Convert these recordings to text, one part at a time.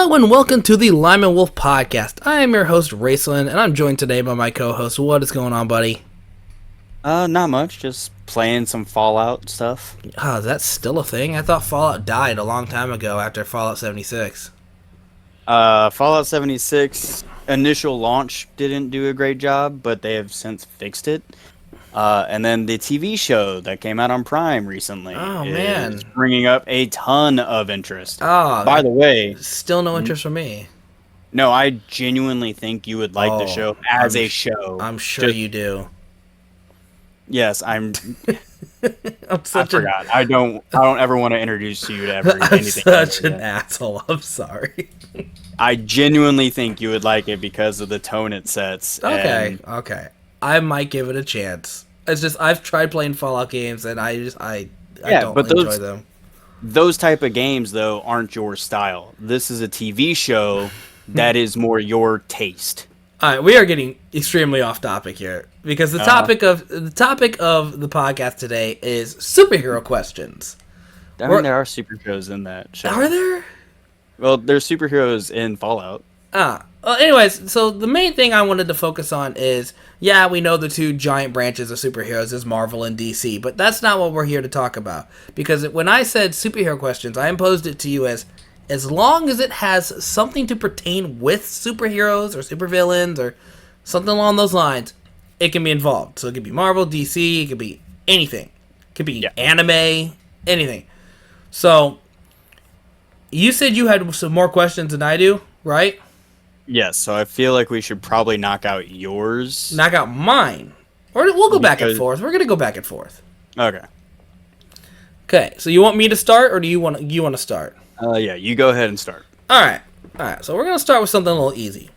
Hello and welcome to the Lyman Wolf Podcast. I am your host, Raceland, and I'm joined today by my co-host. What is going on, buddy? Not much. Just playing some Fallout stuff. Oh, is that still a thing? I thought Fallout died a long time ago after Fallout 76. Fallout 76 initial launch didn't do a great job, but they have since fixed it. And then the TV show that came out on Prime recently is bringing up a ton of interest. Oh, by the way, still no interest from me. No, I genuinely think you would like the show as a show. I'm sure you do. Yes, I'm such I forgot. I don't ever want to introduce you to I'm such an asshole. I'm sorry. I genuinely think you would like it because of the tone it sets. Okay. I might give it a chance. It's just I've tried playing Fallout games and I don't enjoy them. Those type of games though aren't your style. This is a TV show that is more your taste. All right, we are getting extremely off topic here because the topic of the podcast today is superhero questions. I mean, there are superheroes in that show. Are there? Well, there's superheroes in Fallout. Well, anyways, so the main thing I wanted to focus on is, yeah, we know the two giant branches of superheroes is Marvel and DC, but that's not what we're here to talk about. Because when I said superhero questions, I imposed it to you as long as it has something to pertain with superheroes or supervillains or something along those lines, it can be involved. So it could be Marvel, DC, it could be anything. It could be anime, anything. So, you said you had some more questions than I do, right? Yes, so I feel like we should probably knock out yours. Knock out mine. Or we'll go back and forth. We're going to go back and forth. Okay. Okay, so you want me to start or do you want to start? Yeah, you go ahead and start. All right, so we're going to start with something a little easy.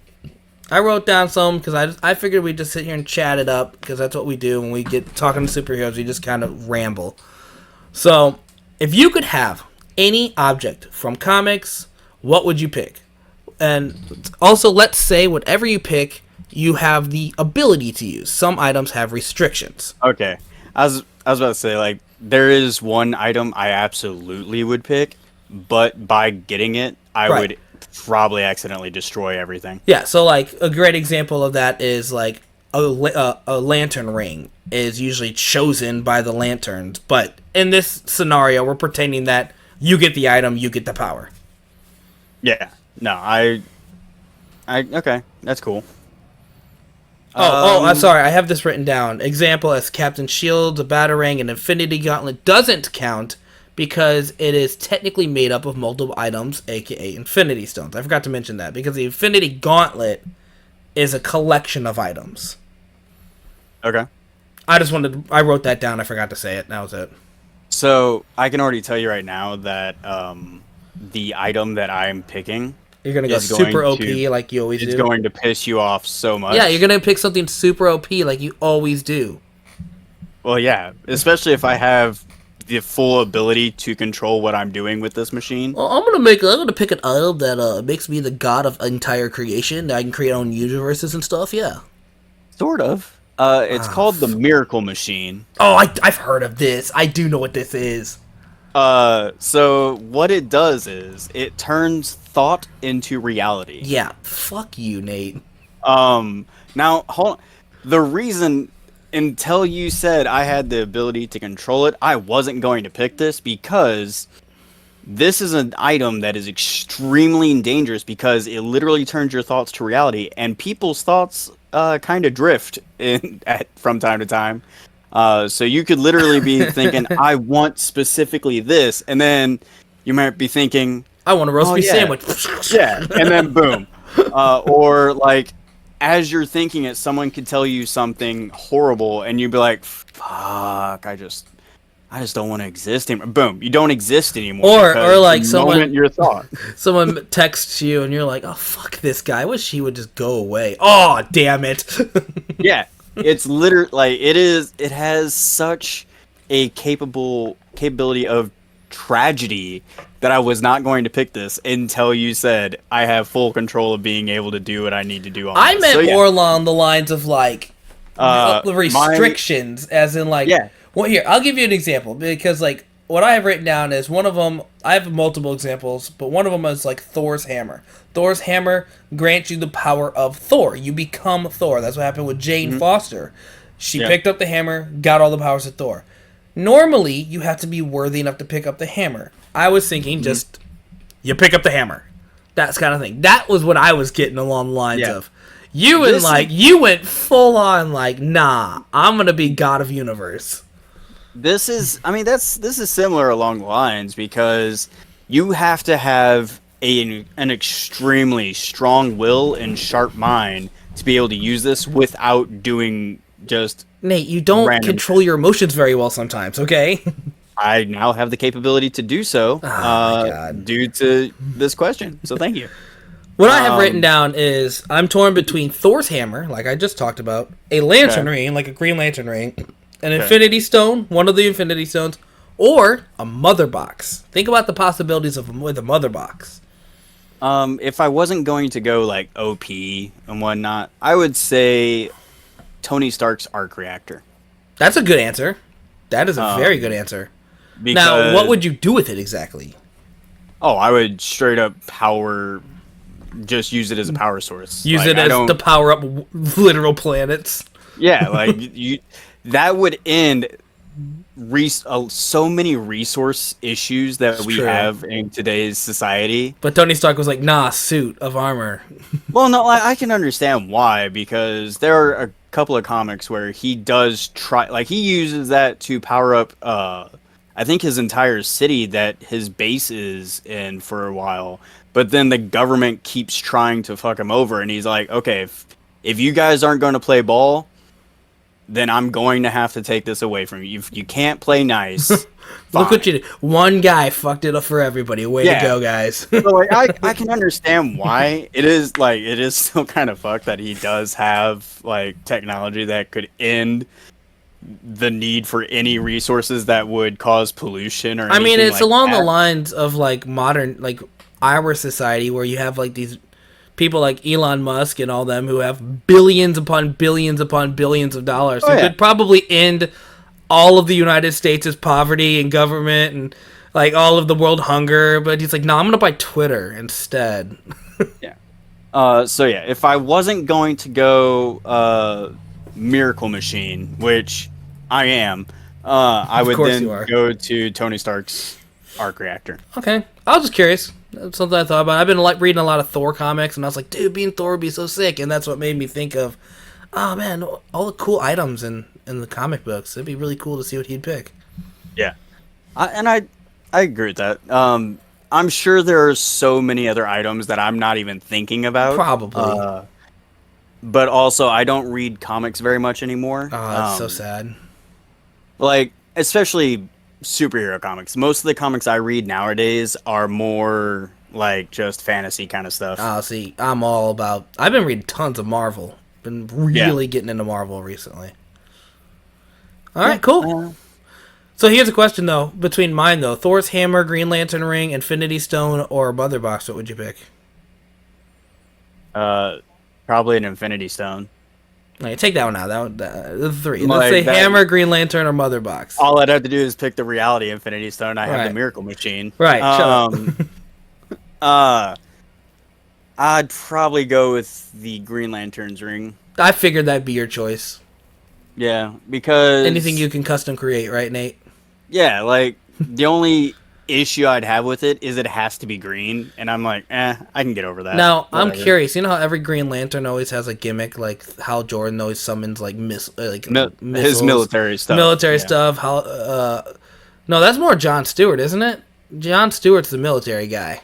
I wrote down some because I figured we'd just sit here and chat it up because that's what we do when we get talking to superheroes. We just kind of ramble. So, if you could have any object from comics, what would you pick? And also, let's say whatever you pick, you have the ability to use. Some items have restrictions. Okay. I was about to say, like, there is one item I absolutely would pick, but by getting it, I would probably accidentally destroy everything. Yeah, so, like, a great example of that is, like, a lantern ring is usually chosen by the lanterns, but in this scenario, we're pretending that you get the item, you get the power. Yeah. No, okay, that's cool. I'm sorry, I have this written down. Example as Captain Shield, a Batarang, and Infinity Gauntlet doesn't count because it is technically made up of multiple items, aka Infinity Stones. I forgot to mention that because the Infinity Gauntlet is a collection of items. Okay. I wrote that down, I forgot to say it, that was it. So, I can already tell you right now that the item that I'm picking... You're going to go super OP like you always do. It's going to piss you off so much. Yeah, you're going to pick something super OP like you always do. Well, yeah, especially if I have the full ability to control what I'm doing with this machine. Well, I'm going to pick an item that makes me the god of entire creation. That I can create own universes and stuff, yeah. Sort of. It's called the Miracle Machine. Oh, I've heard of this. I do know what this is. So what it does is it turns thought into reality. Yeah, fuck you, Nate. Now, hold on. The reason, until you said I had the ability to control it, I wasn't going to pick this because this is an item that is extremely dangerous because it literally turns your thoughts to reality, and people's thoughts, kind of drift from time to time. So you could literally be thinking, I want specifically this, and then you might be thinking, I want a roast beef sandwich. Yeah, and then boom. Or like, as you're thinking it, someone could tell you something horrible, and you'd be like, fuck, I just don't want to exist anymore. Boom, you don't exist anymore. Or like someone texts you, and you're like, oh, fuck this guy. I wish he would just go away. Oh, damn it. Yeah. It's literally like it has such a capability of tragedy that I was not going to pick this until you said I have full control of being able to do what I need to do on I this. Meant more along the lines of like the restrictions as in like well, here, I'll give you an example because like what I have written down is one of them. I have multiple examples, but one of them is like Thor's hammer. Thor's hammer grants you the power of Thor. You become Thor. That's what happened with Jane Foster. She picked up the hammer, got all the powers of Thor. Normally, you have to be worthy enough to pick up the hammer. I was thinking just, you pick up the hammer. That's kind of thing. That was what I was getting along the lines of. You went full on like, nah, I'm going to be God of Universe. This is similar along the lines because you have to have an extremely strong will and sharp mind to be able to use this without doing just Nate, you don't control your emotions very well sometimes, okay? I now have the capability to do so due to this question. So thank you. What I have written down is I'm torn between Thor's hammer, like I just talked about, a lantern ring, like a Green Lantern ring, an Infinity Stone, one of the Infinity Stones, or a Mother Box. Think about the possibilities with a Mother Box. If I wasn't going to go like OP and whatnot, I would say Tony Stark's arc reactor. That's a good answer. That is a very good answer. Now, what would you do with it exactly? Oh, I would straight up just use it as a power source. Use it as to power up literal planets. Yeah, like that would end so many resource issues that we have in today's society. But Tony Stark was like, nah, suit of armor. Well, no, I can understand why, because there are a couple of comics where he does try, like he uses that to power up I think his entire city that his base is in for a while, but then the government keeps trying to fuck him over, and he's like, okay, if you guys aren't going to play ball, then I'm going to have to take this away from you. You can't play nice. Look what you did. One guy fucked it up for everybody. Way to go, guys. So, like, I can understand why it is still kind of fucked that he does have like technology that could end the need for any resources that would cause pollution or anything. I mean, it's like along that. the lines of like modern, like our society, where you have like these people like Elon Musk and all them who have billions upon billions upon billions of dollars. Who could probably end all of the United States' poverty and government and like all of the world hunger, but he's like, no, I'm gonna buy Twitter instead. So yeah, if I wasn't going to go Miracle Machine, which I am, I would then go to Tony Stark's arc reactor. Okay, I was just curious. That's something I thought about. I've been reading a lot of Thor comics, and I was like, dude, being Thor would be so sick, and that's what made me think of, oh man, all the cool items in the comic books. It'd be really cool to see what he'd pick. Yeah, I agree with that. I'm sure there are so many other items that I'm not even thinking about. Probably. But also, I don't read comics very much anymore. Oh, that's so sad. Like, especially superhero comics. Most of the comics I read nowadays are more like just fantasy kind of stuff. Oh, see, I'm all about... I've been reading tons of Marvel. Been really getting into Marvel recently. All right, cool. So here's a question, though. Between mine, though. Thor's hammer, Green Lantern ring, Infinity Stone, or Mother Box, what would you pick? Probably an Infinity Stone. Okay, take that one out. The three. Let's say hammer, Green Lantern, or Mother Box. All I'd have to do is pick the reality Infinity Stone. I have the Miracle Machine. Right. I'd probably go with the Green Lantern's ring. I figured that'd be your choice. Yeah, because anything you can custom create, right, Nate? Yeah, like the only issue I'd have with it is it has to be green, and I'm like, I can get over that. Now, whatever. I'm curious. You know how every Green Lantern always has a gimmick, like Hal Jordan always summons like missiles, his military stuff. Stuff. How? No, that's more Jon Stewart, isn't it? Jon Stewart's the military guy.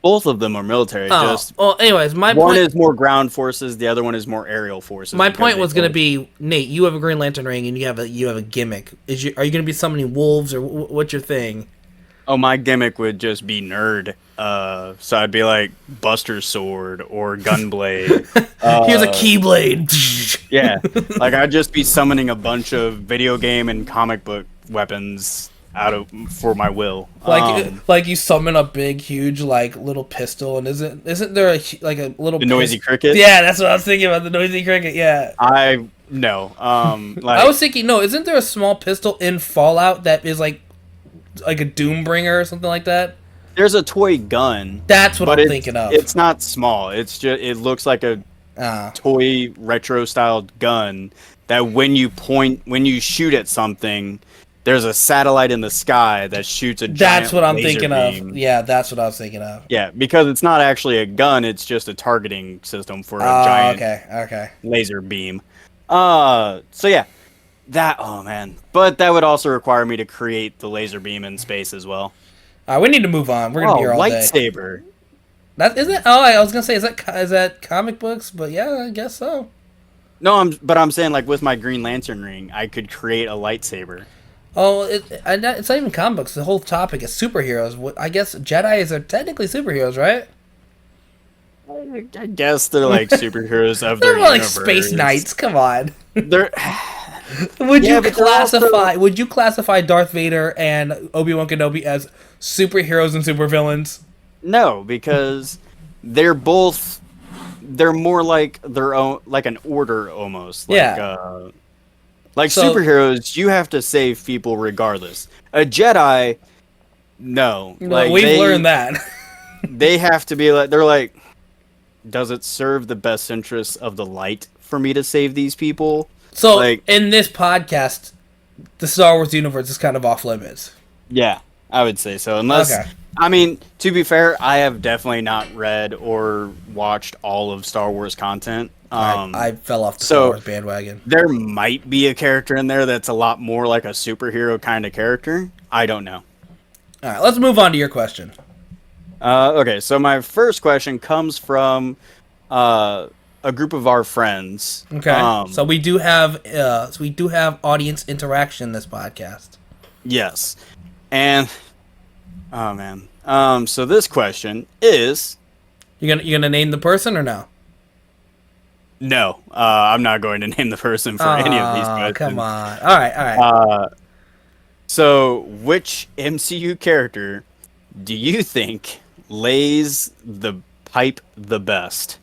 Both of them are military. Well, anyways, my one point is more ground forces, the other one is more aerial forces. My point was going to be, Nate, you have a Green Lantern ring and you have a gimmick. Are you going to be summoning wolves or what's your thing? Oh, my gimmick would just be nerd. So I'd be like Buster's sword or Gunblade. Here's a Keyblade. Yeah, like I'd just be summoning a bunch of video game and comic book weapons for my will. Like you summon a big, huge, like little pistol, and isn't there a little noisy cricket? Yeah, that's what I was thinking about, the noisy cricket. Yeah, I was thinking, no, isn't there a small pistol in Fallout that is like like a Doombringer or something like that. There's a toy gun. That's what but I'm thinking of. It's not small. It's just it looks like a toy retro styled gun that when you shoot at something, there's a satellite in the sky that shoots a giant That's what I'm laser thinking beam. of. Yeah, that's what I was thinking of. Yeah, because it's not actually a gun, it's just a targeting system for a giant okay. laser beam. So yeah. Oh man. But that would also require me to create the laser beam in space as well. All right, we need to move on. We're gonna be here all lightsaber. day. That isn't it? Oh, I was gonna say, is that comic books? But yeah, I guess so. No, I'm saying like with my Green Lantern ring, I could create a lightsaber. Oh, it's not even comic books. The whole topic is superheroes. I guess Jedi are technically superheroes, right? I guess they're like superheroes of their They're like universe. space knights. Come on. They're Would Yeah, you but they're also- classify Darth Vader and Obi-Wan Kenobi as superheroes and supervillains? no, because they're more like their own, like an order almost. Like, Yeah. Like So- superheroes, you have to save people regardless. A Jedi, no. Like We've learned that. They have to be like, they're like, does it serve the best interests of the light for me to save these people? So Like- in this podcast, the Star Wars universe is kind of off limits. Yeah, I would say so. Unless, Okay. I mean, to be fair, I have definitely not read or watched all of Star Wars content. I fell off the so- Star Wars bandwagon. There might be a character in there that's a lot more like a superhero kind of character. I don't know. All right, let's move on to your question. Okay, so my first question comes from a group of our friends. Okay, so we do have audience interaction in this podcast. Yes, and oh man, so this question is You gonna name the person or no? no. I'm not going to name the person for any of these questions. Come on. All right. So, which MCU character do you think lays the pipe the best?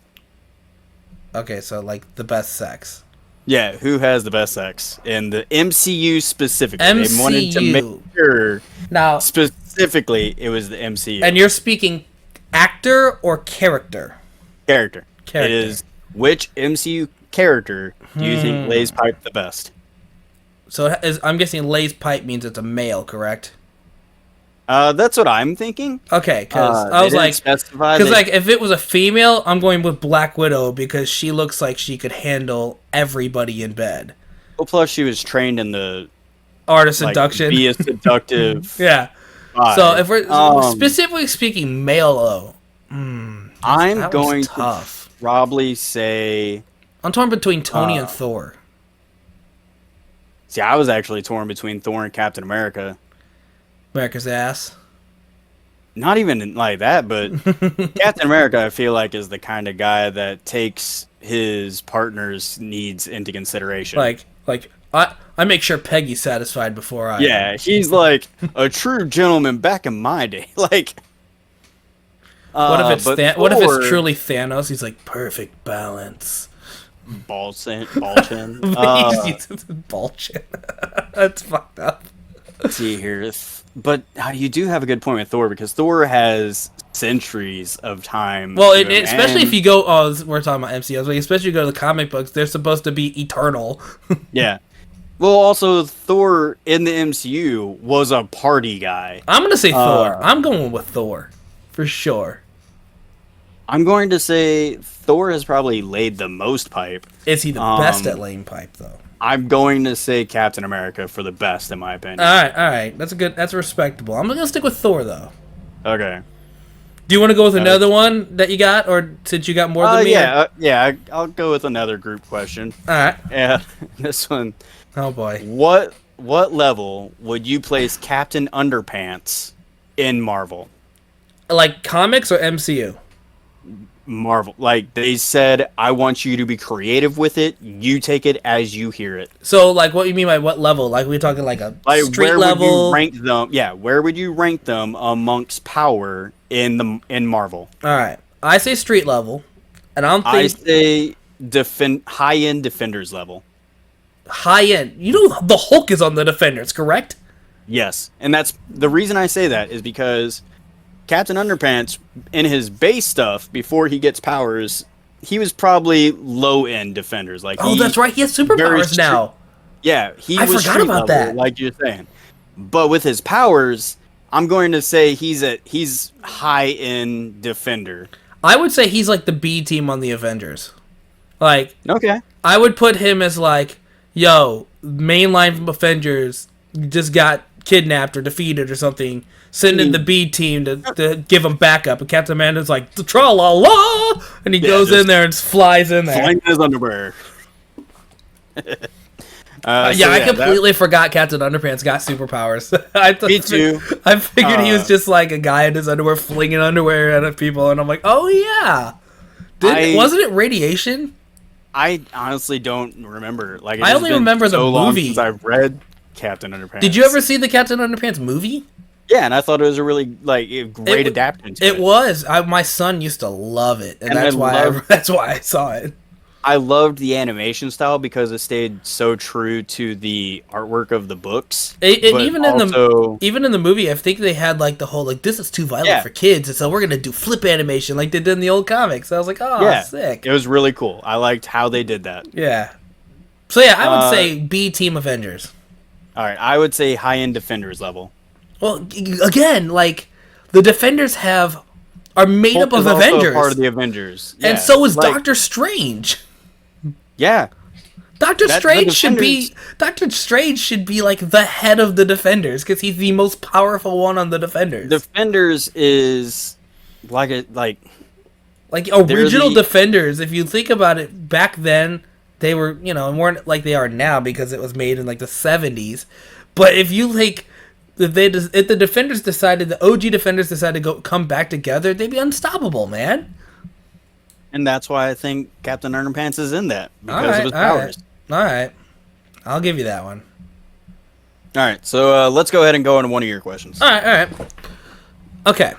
Okay, so like the best sex. Yeah, who has the best sex in the MCU specifically? They wanted to MCU. make sure Now, specifically it was the MCU and you're speaking actor or character? character. Character. It is which MCU character do you think lays pipe the best? So I'm guessing Lay's pipe means it's a male, correct? That's what I'm thinking. Okay, because I They was didn't like, specify because that- like if it was a female, I'm going with Black Widow because she looks like she could handle everybody in bed. well, plus she was trained in the Art of like, seduction. be a seductive. Yeah. vibe. So if we're Um, specifically speaking male, though, I'm that going one's to tough. probably say. I'm torn between Tony and Thor. See, I was actually torn between Thor and Captain America. America's ass. Not even like that, but Captain America, I feel like, is the kind of guy that takes his partner's needs into consideration. Like I make sure Peggy's satisfied before I. yeah, he's like a true gentleman back in my day. Like, What if it's but what if Thor- it's truly Thanos? He's like perfect balance. ball chin? Ball chin. That's fucked up. Let's see here, but you do have a good point with Thor because Thor has centuries of time. Well, to him, especially and- if you go. Oh, we're talking about MCUs, but especially if you go to the comic books, they're supposed to be eternal. yeah. Well, also Thor in the MCU was a party guy. I'm gonna say Thor. I'm going with Thor, for sure. I'm going to say Thor has probably laid the most pipe. Is he the best at laying pipe though? I'm going to say Captain America for the best, in my opinion. All right. That's respectable. I'm gonna stick with Thor though. Okay. Do you want to go with another one that you got, or since you got more than me? I'll go with another group question. All right. Yeah, this one. Oh boy. What level would you place Captain Underpants in Marvel? Like comics or MCU? Marvel, like they said, I want you to be creative with it. You take it as you hear it. So, like, what you mean by what level? Like, we're talking like a Like, street where level. would you rank them? Yeah, where would you rank them amongst power in Marvel? All right, I say street level, and I say high end defenders level. high end. You know, the Hulk is on the Defenders, correct? Yes, and that's the reason I say that is because Captain Underpants, in his base stuff before he gets powers, he was probably low end defenders. Like, Oh, that's right. He has superpowers now. Yeah, he I was forgot street about level, that. like you're saying. But with his powers, I'm going to say he's high end defender. I would say he's like the B team on the Avengers. Like, Okay. I would put him as like, yo, mainline from Avengers just got kidnapped or defeated or something. Send in the B team to give him backup. And Captain America's like, tra la la, and he goes in there and flies in there. Flying in his underwear. I completely forgot Captain Underpants got superpowers. Me too. I figured he was just like a guy in his underwear flinging underwear at people, and I'm like, oh yeah. Wasn't it radiation? I honestly don't remember. Like, I only remember the movie. Since I've read Captain Underpants. Did you ever see the Captain Underpants movie? Yeah, and I thought it was a really great adaptation. It was. My son used to love it, and that's why I saw it. I loved the animation style because it stayed so true to the artwork of the books. Even in the movie, I think they had like the whole like this is too violent for kids, and so we're gonna do flip animation like they did in the old comics. I was like, oh, sick. It was really cool. I liked how they did that. Yeah. So yeah, I would say B Team Avengers. All right, I would say high end Defenders level. Well, again, like the Defenders are made up of Avengers. Part of the Avengers, and so is Doctor Strange. Yeah, Doctor Strange should be like the head of the Defenders because he's the most powerful one on the Defenders. Defenders is like original Defenders. If you think about it, back then they were weren't like they are now because it was made in like the 70s. But if you like. If the Defenders decided, the OG Defenders decided to come back together, they'd be unstoppable, man. And that's why I think Captain Underpants is in that because of his powers. All right, I'll give you that one. All right, so let's go ahead and go into one of your questions. All right. Okay,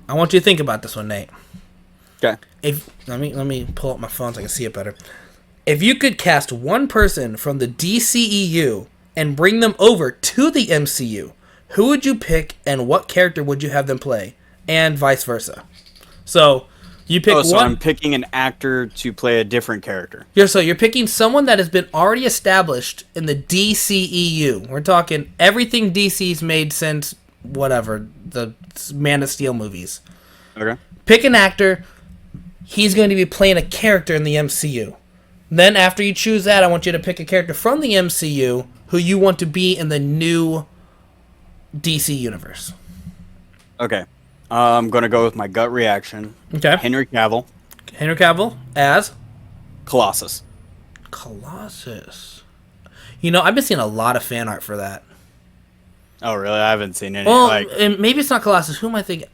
I want you to think about this one, Nate. Okay. Let me pull up my phone so I can see it better. If you could cast one person from the DCEU and bring them over to the MCU, who would you pick, and what character would you have them play, and vice versa? So you pick one. I'm picking an actor to play a different character. You're picking someone that has been already established in the DCEU. We're talking everything DC's made since whatever the Man of Steel movies. Okay. Pick an actor. He's going to be playing a character in the MCU. Then after you choose that, I want you to pick a character from the MCU who you want to be in the new DC universe. Okay. I'm going to go with my gut reaction. Okay. Henry Cavill as? Colossus. I've been seeing a lot of fan art for that. Oh, really? I haven't seen any. Well, and maybe it's not Colossus. Who am I thinking?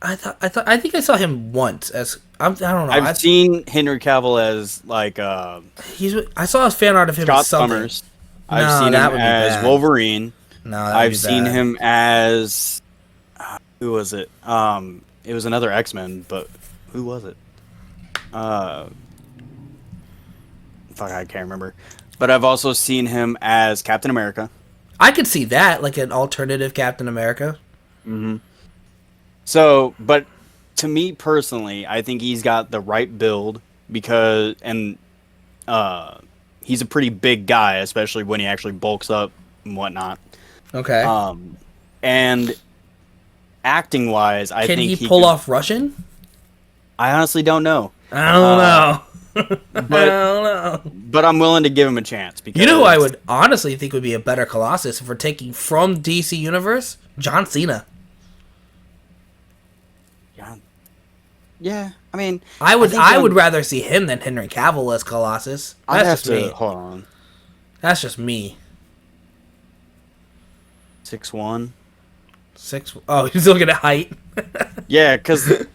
I think I saw him once as I don't know. I've seen Henry Cavill as I saw his fan art of him Scott as something. Summers. I've seen him as Wolverine. No, I've seen him as who was it? It was another X-Men, but who was it? Fuck, I can't remember. But I've also seen him as Captain America. I could see that, like an alternative Captain America. Mm-hmm. So, but to me personally, I think he's got the right build because, he's a pretty big guy, especially when he actually bulks up and whatnot. Okay. And acting wise, I think he pull off Russian? I honestly don't know. I don't know. I don't know. But I'm willing to give him a chance because you know who I would honestly think would be a better Colossus if we're taking from DC Universe? John Cena. Yeah, I mean, I would rather see him than Henry Cavill as Colossus. That's just me. Hold on. That's just me. 6'1". 6. Oh, he's looking at height. Yeah, because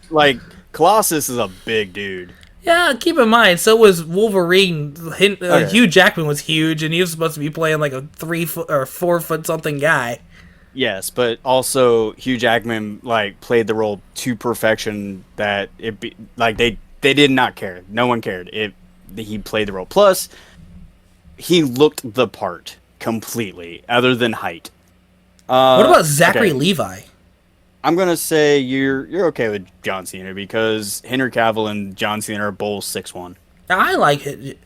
Colossus is a big dude. Yeah, keep in mind, so was Wolverine. Hugh Jackman was huge, and he was supposed to be playing like a 3 foot or 4 foot something guy. Yes, but also Hugh Jackman played the role to perfection that they did not care. No one cared. He played the role. Plus, he looked the part completely, other than height. What about Zachary okay. Levi? I'm gonna say you're okay with John Cena because Henry Cavill and John Cena are both 6'1". I like it.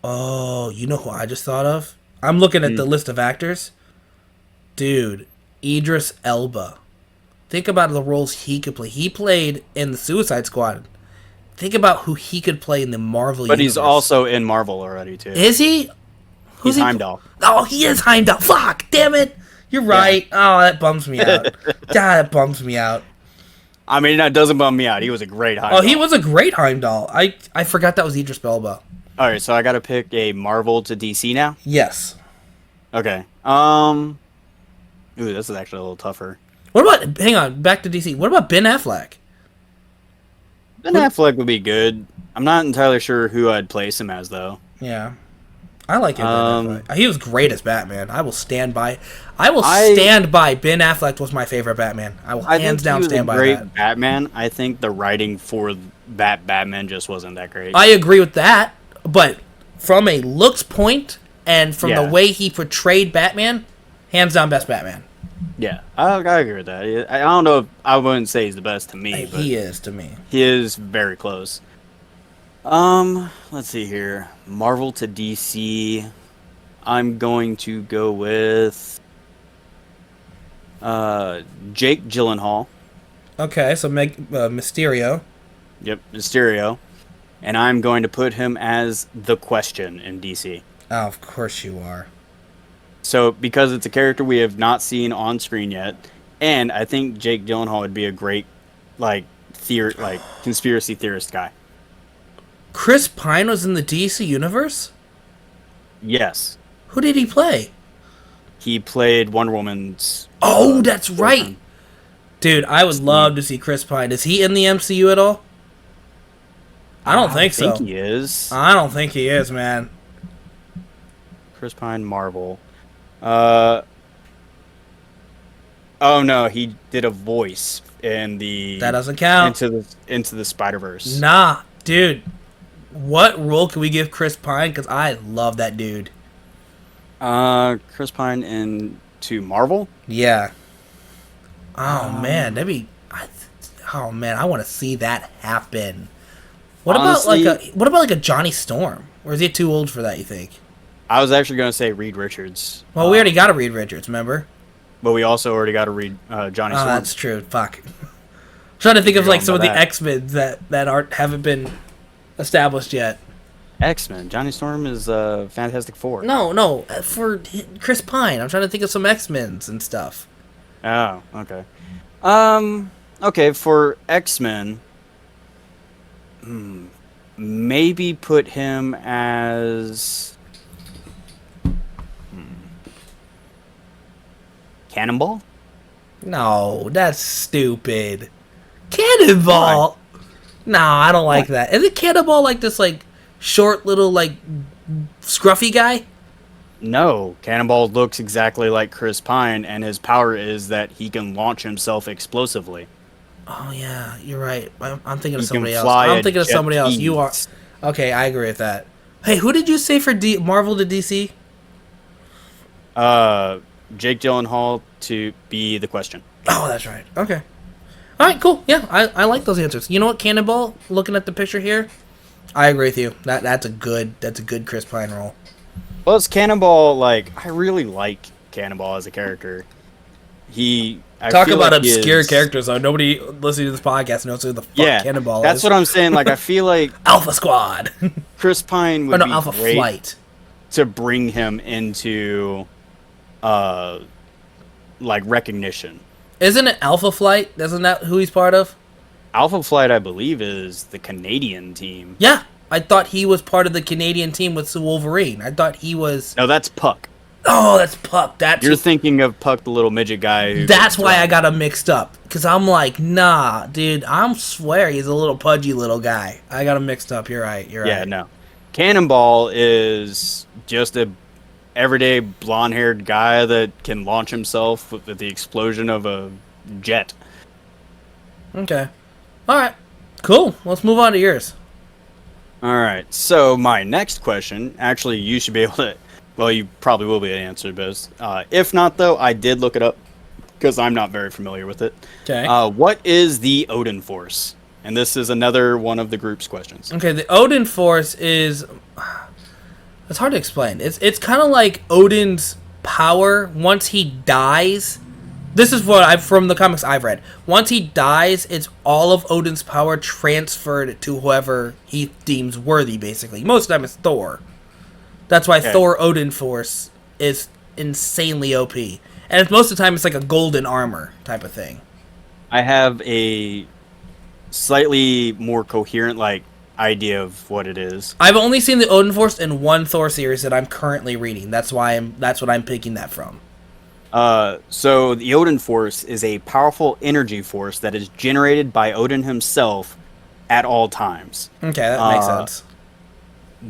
Oh, you know who I just thought of? I'm looking at the list of actors. Dude, Idris Elba. Think about the roles he could play. He played in the Suicide Squad. Think about who he could play in the Marvel But universe. he's also in Marvel already too. Is he? He's Heimdall. Oh, he is Heimdall. Fuck, damn it. You're right. Oh, that bums me out. God, that bums me out. I mean, that doesn't bum me out. He was a great Heimdall. Oh, he was a great Heimdall. I forgot that was Idris Elba. All right, so I got to pick a Marvel to DC now. Yes. Okay. Ooh, this is actually a little tougher. What about? Hang on, back to DC. What about Ben Affleck? Ben Affleck would be good. I'm not entirely sure who I'd place him as though. Yeah, I like him. Ben Affleck. He was great as Batman. I will stand by. Stand by. Ben Affleck was my favorite Batman. I will hands down stand by great that. Batman. I think the writing for that Batman just wasn't that great. I agree with that, but from a looks point and from the way he portrayed Batman, hands down best Batman. Yeah, I agree with that. I don't know if I wouldn't say he's the best to me, but he is to me. He is very close. Let's see here. Marvel to DC. I'm going to go with Jake Gyllenhaal. Okay, so Mysterio. Yep, Mysterio. And I'm going to put him as the Question in DC. Oh, of course you are. So, because it's a character we have not seen on screen yet, and I think Jake Gyllenhaal would be a great, conspiracy theorist guy. Chris Pine was in the DC universe? Yes. Who did he play? He played Wonder Woman's... Oh, that's right! Dude, I would love to see Chris Pine. Is he in the MCU at all? I don't think so. I think he is. I don't think he is, man. Chris Pine, Marvel. Oh no, he did a voice in the... That doesn't count. Into the Spider-Verse. Nah, dude. What role can we give Chris Pine? Because I love that dude. Chris Pine into Marvel? Yeah. Oh, man. That'd be... Oh, man. I want to see that happen. What Honestly, about like a Johnny Storm? Or is he too old for that, you think? I was actually going to say Reed Richards. Well, we already got a Reed Richards, remember? But we also already got a Reed Johnny Storm. That's true. Fuck. I'm trying to think of like some of the X-Men that haven't been established yet. X-Men. Johnny Storm is Fantastic Four. No. For Chris Pine. I'm trying to think of some X-Men's and stuff. Oh, okay. Okay, for X-Men, maybe put him as... Cannonball? No, that's stupid. Cannonball? No, I don't like that. Isn't Cannonball like this like short little like scruffy guy? No, Cannonball looks exactly like Chris Pine, and his power is that he can launch himself explosively. Oh yeah, you're right. I'm thinking of He somebody can else. fly I'm a thinking of jet somebody else. You are east. okay. I agree with that. Hey, who did you say for Marvel to DC? Jake Gyllenhaal to be the Question. Oh, that's right. Okay. All right, cool. Yeah, I like those answers. You know what, Cannonball? Looking at the picture here, I agree with you. That's a good Chris Pine role. Well, it's Cannonball. Like, I really like Cannonball as a character. Talk about obscure characters, though. Nobody listening to this podcast knows who the fuck Cannonball is. That's what I'm saying. Like, I feel like Alpha Squad. Chris Pine would be Alpha great Flight to bring him into, like, recognition. Isn't it Alpha Flight? Isn't that who he's part of? Alpha Flight, I believe, is the Canadian team. Yeah, I thought he was part of the Canadian team with Wolverine. I thought he was. No, that's Puck. Oh, that's Puck. You're thinking of Puck, the little midget guy. That's why I got him mixed up. Because I'm like, nah, dude, I swear he's a little pudgy little guy. I got him mixed up. You're right. Yeah, no. Cannonball is just a everyday blonde-haired guy that can launch himself with the explosion of a jet. Okay. All right. Cool. Let's move on to yours. All right. So my next question, actually, you should be able to Well, you probably will be able to answer this. If not, though, I did look it up because I'm not very familiar with it. Okay. What is the Odin Force? And this is another one of the group's questions. Okay, the Odin Force is... It's hard to explain. It's kind of like Odin's power once he dies. This is what from the comics I've read. Once he dies, it's all of Odin's power transferred to whoever he deems worthy, basically. Most of the time it's Thor. That's why Thor Odin Force is insanely OP. And most of the time it's like a golden armor type of thing. I have a slightly more coherent idea of what it is. I've only seen the Odin Force in one Thor series that I'm currently reading. That's what I'm picking that from. So the Odin Force is a powerful energy force that is generated by Odin himself at all times. Okay, that makes sense.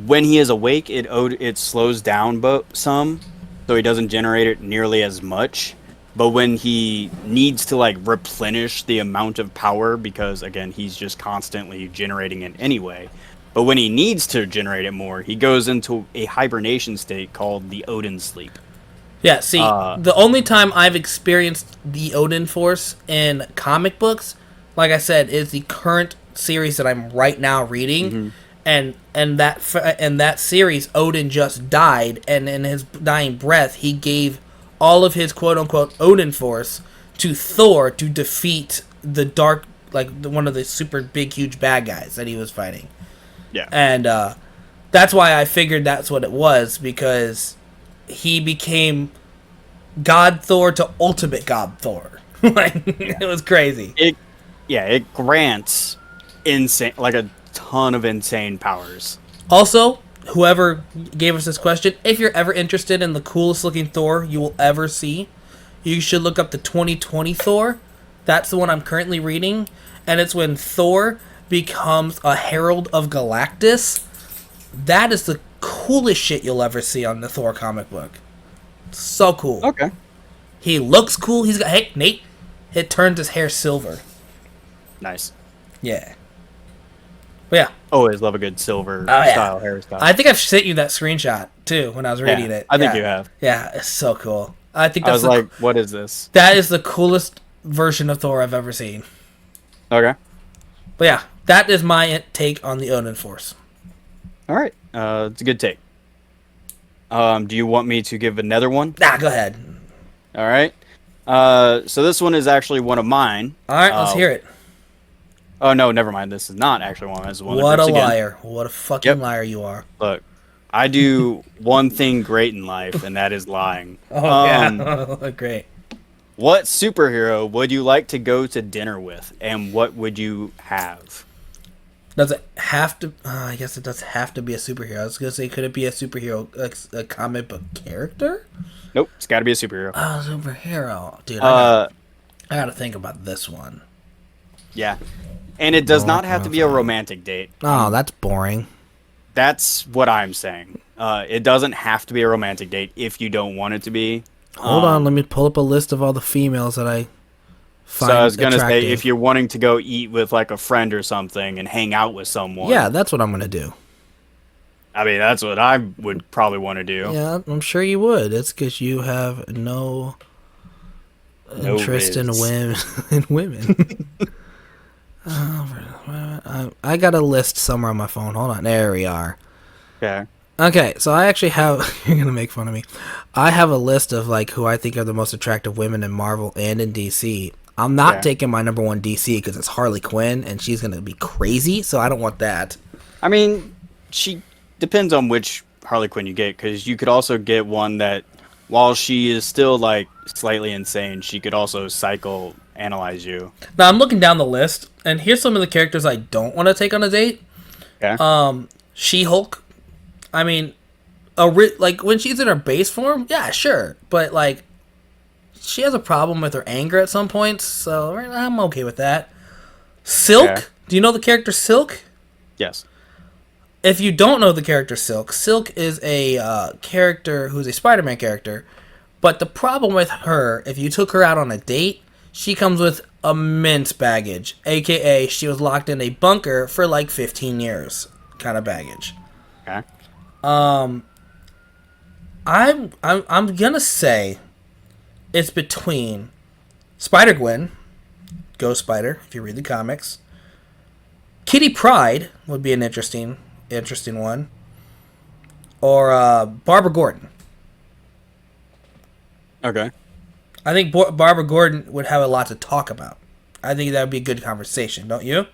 When he is awake, it slows down some, so he doesn't generate it nearly as much. But when he needs to replenish the amount of power, because again he's just constantly generating it anyway. But when he needs to generate it more, he goes into a hibernation state called the Odin Sleep. Yeah, see, the only time I've experienced the Odin Force in comic books, like I said, is the current series that I'm right now reading, and that series, Odin just died, and in his dying breath, he gave all of his quote-unquote Odin Force to Thor to defeat the dark, one of the super big, huge bad guys that he was fighting. Yeah. And that's why I figured that's what it was, because he became God Thor to ultimate God Thor. It was crazy. It grants insane, a ton of insane powers. Also, whoever gave us this question, if you're ever interested in the coolest looking Thor you will ever see, you should look up the 2020 Thor. That's the one I'm currently reading, and it's when Thor becomes a Herald of Galactus. That is the coolest shit you'll ever see on the Thor comic book. So cool. Okay. He looks cool. He's got... Hey, Nate. It turns his hair silver. Nice. Yeah. But yeah. Always love a good silver style hairstyle. I think I've sent you that screenshot, too, when I was reading it. I think you have. Yeah, it's so cool. I think that's what is this? That is the coolest version of Thor I've ever seen. Okay. But yeah, that is my take on the Odin Force. All right. It's a good take. Do you want me to give another one? Nah, go ahead. All right. So this one is actually one of mine. All right, let's hear it. Oh, no, never mind. This is not actually one. This is one. What a liar. What a fucking liar you are. Look, I do one thing great in life, and that is lying. Oh, yeah. Great. What superhero would you like to go to dinner with, and what would you have? Does it have to... I guess it does have to be a superhero. I was going to say, could it be a superhero, a comic book character? Nope, it's got to be a superhero. Oh, superhero. Dude, I got to think about this one. Yeah. And it does not have to be a romantic date. Oh, that's boring. That's what I'm saying. It doesn't have to be a romantic date if you don't want it to be. Hold on, let me pull up a list of all the females that I find So I was going to attractive. say, if you're wanting to go eat with a friend or something and hang out with someone. Yeah, that's what I'm going to do. I mean, that's what I would probably want to do. Yeah, I'm sure you would. It's because you have no interest in women. I got a list somewhere on my phone. Hold on. There we are. Okay. Okay, so I actually have... You're going to make fun of me. I have a list of who I think are the most attractive women in Marvel and in DC. I'm not taking my number one DC because it's Harley Quinn, and she's going to be crazy, so I don't want that. I mean, she depends on which Harley Quinn you get, because you could also get one that, while she is still, slightly insane, she could also psychoanalyze you. Now, I'm looking down the list, and here's some of the characters I don't want to take on a date. Okay. She-Hulk. I mean, when she's in her base form, yeah, sure. But, she has a problem with her anger at some points, so I'm okay with that. Silk? Okay. Do you know the character Silk? Yes. If you don't know the character Silk, Silk is a character who's a Spider-Man character. But the problem with her, if you took her out on a date, she comes with immense baggage. AKA, she was locked in a bunker for 15 years kind of baggage. Okay. I'm gonna say it's between Spider-Gwen, Ghost Spider, if you read the comics. Kitty Pryde would be an interesting one. Or Barbara Gordon. Okay. I think Barbara Gordon would have a lot to talk about. I think that would be a good conversation, don't you?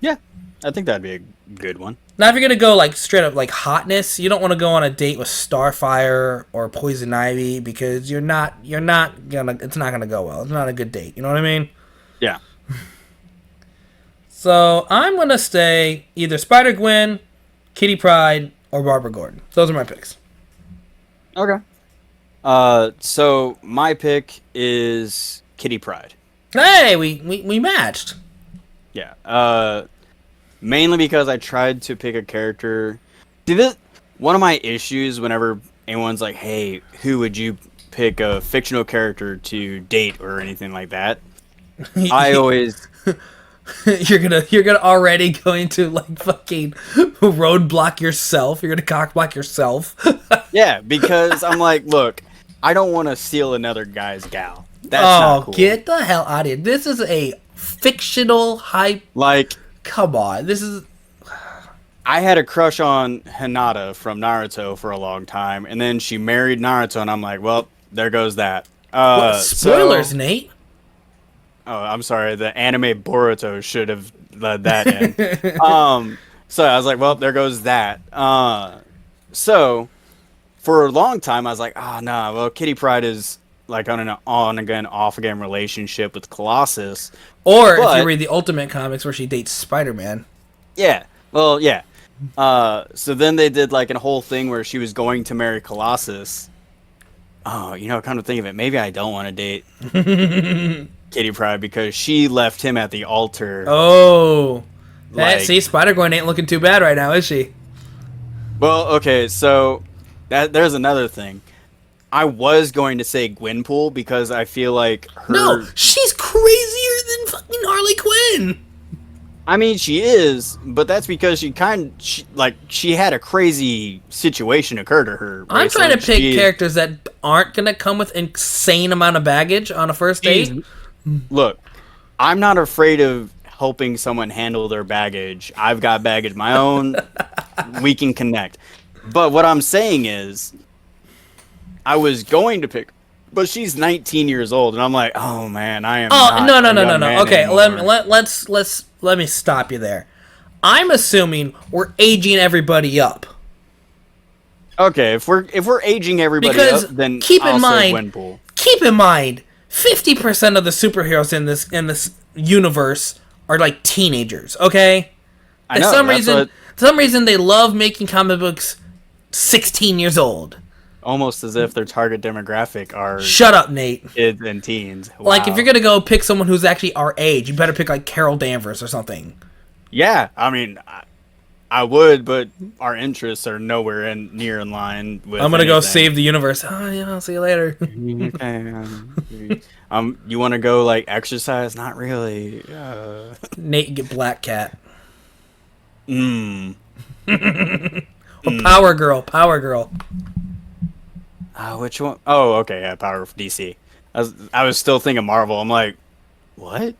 Yeah, I think that'd be a good one. Now, if you're gonna go like straight up like hotness, you don't want to go on a date with Starfire or Poison Ivy because you're not gonna. It's not gonna go well. It's not a good date. You know what I mean? Yeah. So I'm gonna stay either Spider-Gwen, Kitty Pryde, or Barbara Gordon. Those are my picks. Okay. So my pick is Kitty Pryde. Hey, we matched. Yeah. Mainly because I tried to pick a character. See, this one of my issues whenever anyone's like, "Hey, who would you pick a fictional character to date or anything like that?" I always you're gonna already going to like fucking roadblock yourself. You're gonna cockblock yourself. yeah, because I'm like, look, I don't want to steal another guy's gal. That's not cool. Get the hell out of here! This is a fictional hype. Like, come on, this is. I had a crush on Hinata from Naruto for a long time, and then she married Naruto, and I'm like, well, there goes that. What, spoilers, Nate. Oh, I'm sorry. The anime Boruto should have led that in. So I was like, well, there goes that. So for a long time, I was like, oh, no. Well, Kitty Pryde is like on an on-again, off-again relationship with Colossus. Or if you read the Ultimate comics where she dates Spider-Man. Yeah. Well, yeah. So then they did like a whole thing where she was going to marry Colossus. Oh, come to think of it, maybe I don't want to date Kitty Pryde because she left him at the altar. Oh. See, Spider-Gwen ain't looking too bad right now, is she? Well, okay, so there's another thing. I was going to say Gwenpool because I feel like her... No, she's crazier than fucking Harley Quinn! I mean, she is, but that's because she had a crazy situation occur to her. I'm trying to pick characters that aren't going to come with insane amount of baggage on a first date. Look, I'm not afraid of helping someone handle their baggage. I've got baggage of my own. We can connect. But what I'm saying is, I was going to pick, but she's 19 years old, and I'm like, oh man, I am. Oh no. Okay, let me stop you there. I'm assuming we're aging everybody up. Okay, if we're aging everybody up, then keep in I'll say mind, Gwenpool. Keep in mind, 50% of the superheroes in this universe are like teenagers. Okay, for some reason they love making comic books 16 years old. Almost as if their target demographic are... Shut up, Nate. Kids and teens. Wow. Like, if you're gonna go pick someone who's actually our age, you better pick, like, Carol Danvers or something. Yeah, I mean, I would, but our interests are nowhere near in line with I'm gonna go save the universe. Oh, yeah, I'll see you later. Okay. You want to go, like, exercise? Not really. Nate, get Black Cat. Or Power Girl. Which one? Oh, okay, yeah, Power of DC. I was still thinking Marvel. I'm like, what?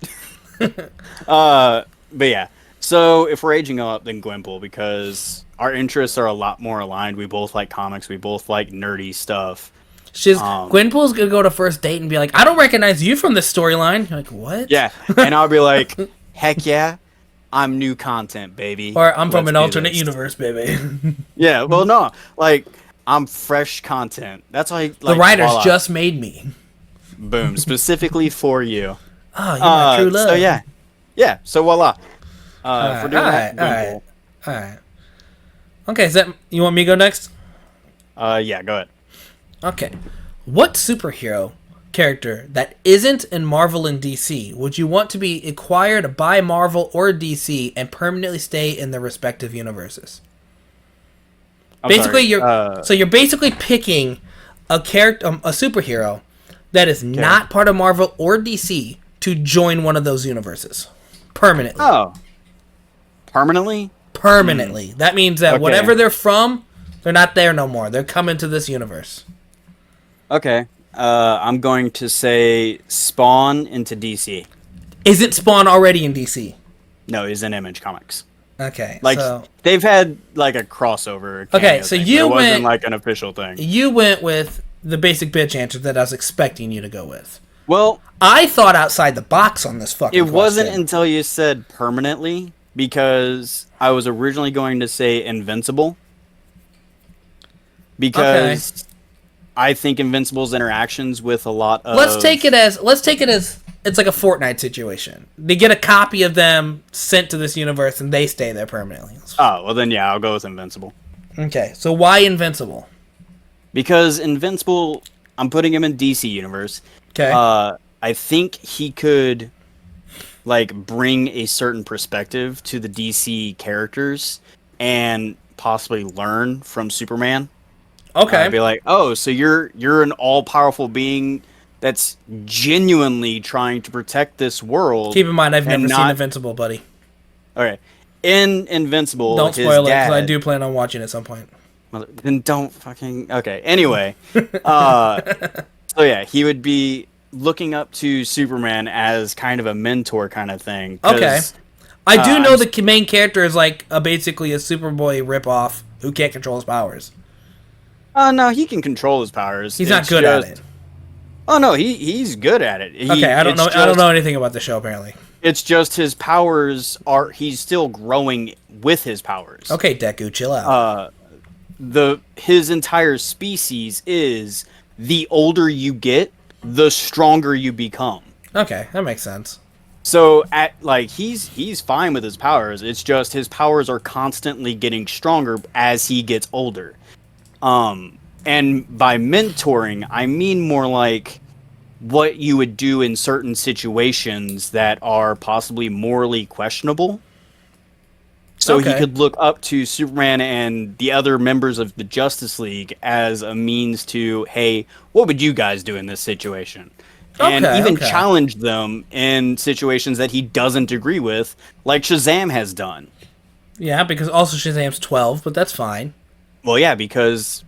But yeah. So if we're aging up, then Gwenpool, because our interests are a lot more aligned. We both like comics. We both like nerdy stuff. Gwenpool's gonna go to first date and be like, I don't recognize you from this storyline. You're like, what? Yeah, and I'll be like, heck yeah, I'm new content, baby. Or I'm from an alternate universe, baby. Yeah, well, no, like, I'm fresh content. That's why the writers just made me. Boom, specifically for you. Oh, you're my true love. So yeah. So voila. For doing that, all right. Okay, you want me to go next? Yeah, go ahead. Okay, what superhero character that isn't in Marvel and DC would you want to be acquired by Marvel or DC and permanently stay in their respective universes? You're basically picking a character, a superhero that is not part of Marvel or DC to join one of those universes permanently. Oh, permanently? Permanently. That means that whatever they're from, They're not there no more. They're coming to this universe. Okay. I'm going to say Spawn into DC. Isn't Spawn already in DC? No, he's in Image Comics. Okay, Like so they've had like a crossover. Okay, cameo so thing, you but it wasn't went- like an official thing. you went with the basic bitch answer that I was expecting you to go with. Well, I thought outside the box on this fucking it wasn't question. until you said permanently because I was originally going to say Invincible because I think Invincible's interactions with a lot of Let's take it as it's like a Fortnite situation. They get a copy of them sent to this universe and they stay there permanently. Oh, well then yeah, I'll go with Invincible. Okay, so why Invincible? Because Invincible, I'm putting him in DC universe. Okay. I think he could like bring a certain perspective to the DC characters and possibly learn from Superman. Okay. Be like, oh, so you're an all powerful being that's genuinely trying to protect this world. Keep in mind, I've and never seen not- Invincible, buddy. Okay, in Invincible, Don't his spoil it, dad, because I do plan on watching at some point. Then don't fucking. Okay. Anyway, so yeah, he would be looking up to Superman as kind of a mentor kind of thing. 'cause, Okay. I do know I'm- the main character is like basically a Superboy ripoff who can't control his powers. No, he can control his powers. He's not It's good just- at it. Oh no, he's good at it. Okay, I don't know. I don't know anything about the show apparently. It's just his powers are. He's still growing with his powers. Okay, Deku, chill out. His entire species is the older you get, the stronger you become. Okay, that makes sense. So he's fine with his powers. It's just his powers are constantly getting stronger as he gets older. And by mentoring, I mean more like what you would do in certain situations that are possibly morally questionable. So he Okay. could look up to Superman and the other members of the Justice League as a means to, hey, what would you guys do in this situation? And Okay, even okay. challenge them in situations that he doesn't agree with, like Shazam has done. Yeah, because also Shazam's 12, but that's fine. Well, yeah,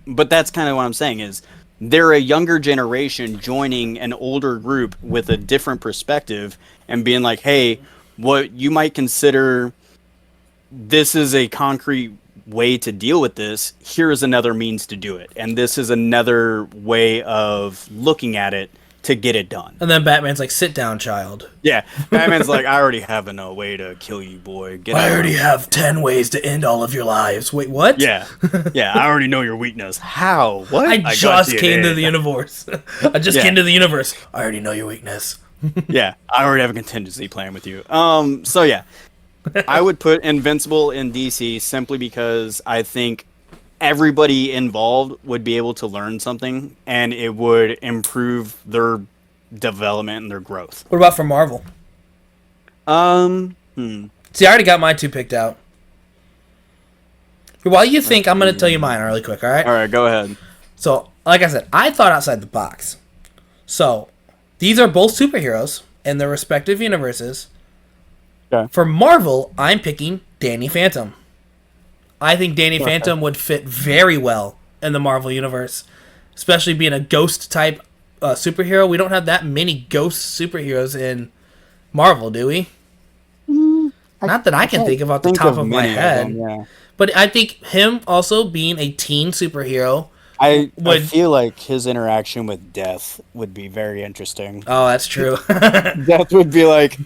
but that's kind of what I'm saying is they're a younger generation joining an older group with a different perspective and being like, hey, what you might consider this is a concrete way to deal with this, here is another means to do it. And this is another way of looking at it to get it done. And then Batman's like, sit down, child. Yeah, Batman's like, I already have a way to kill you, boy. Get I out. already have 10 ways to end all of your lives. Wait, what? Yeah, yeah, I already know your weakness. How? What? I got just you came to there. the universe. I just Yeah. came to the universe. I already know your weakness. Yeah, I already have a contingency plan with you. So yeah, I would put Invincible in DC simply because I think everybody involved would be able to learn something, and it would improve their development and their growth. What about for Marvel? See, I already got my two picked out. While you think, I'm going to tell you mine really quick, all right? All right, go ahead. So, like I said, I thought outside the box. So, these are both superheroes in their respective universes. Okay. For Marvel, I'm picking Danny Phantom. I think Danny Phantom would fit very well in the Marvel universe, especially being a ghost type superhero. We don't have that many ghost superheroes in Marvel, do we? Not that I can think of off the top of my many head. them, yeah. But I think him also being a teen superhero. I Would- feel like his interaction with Death would be very interesting. Oh, that's true. Death would be like,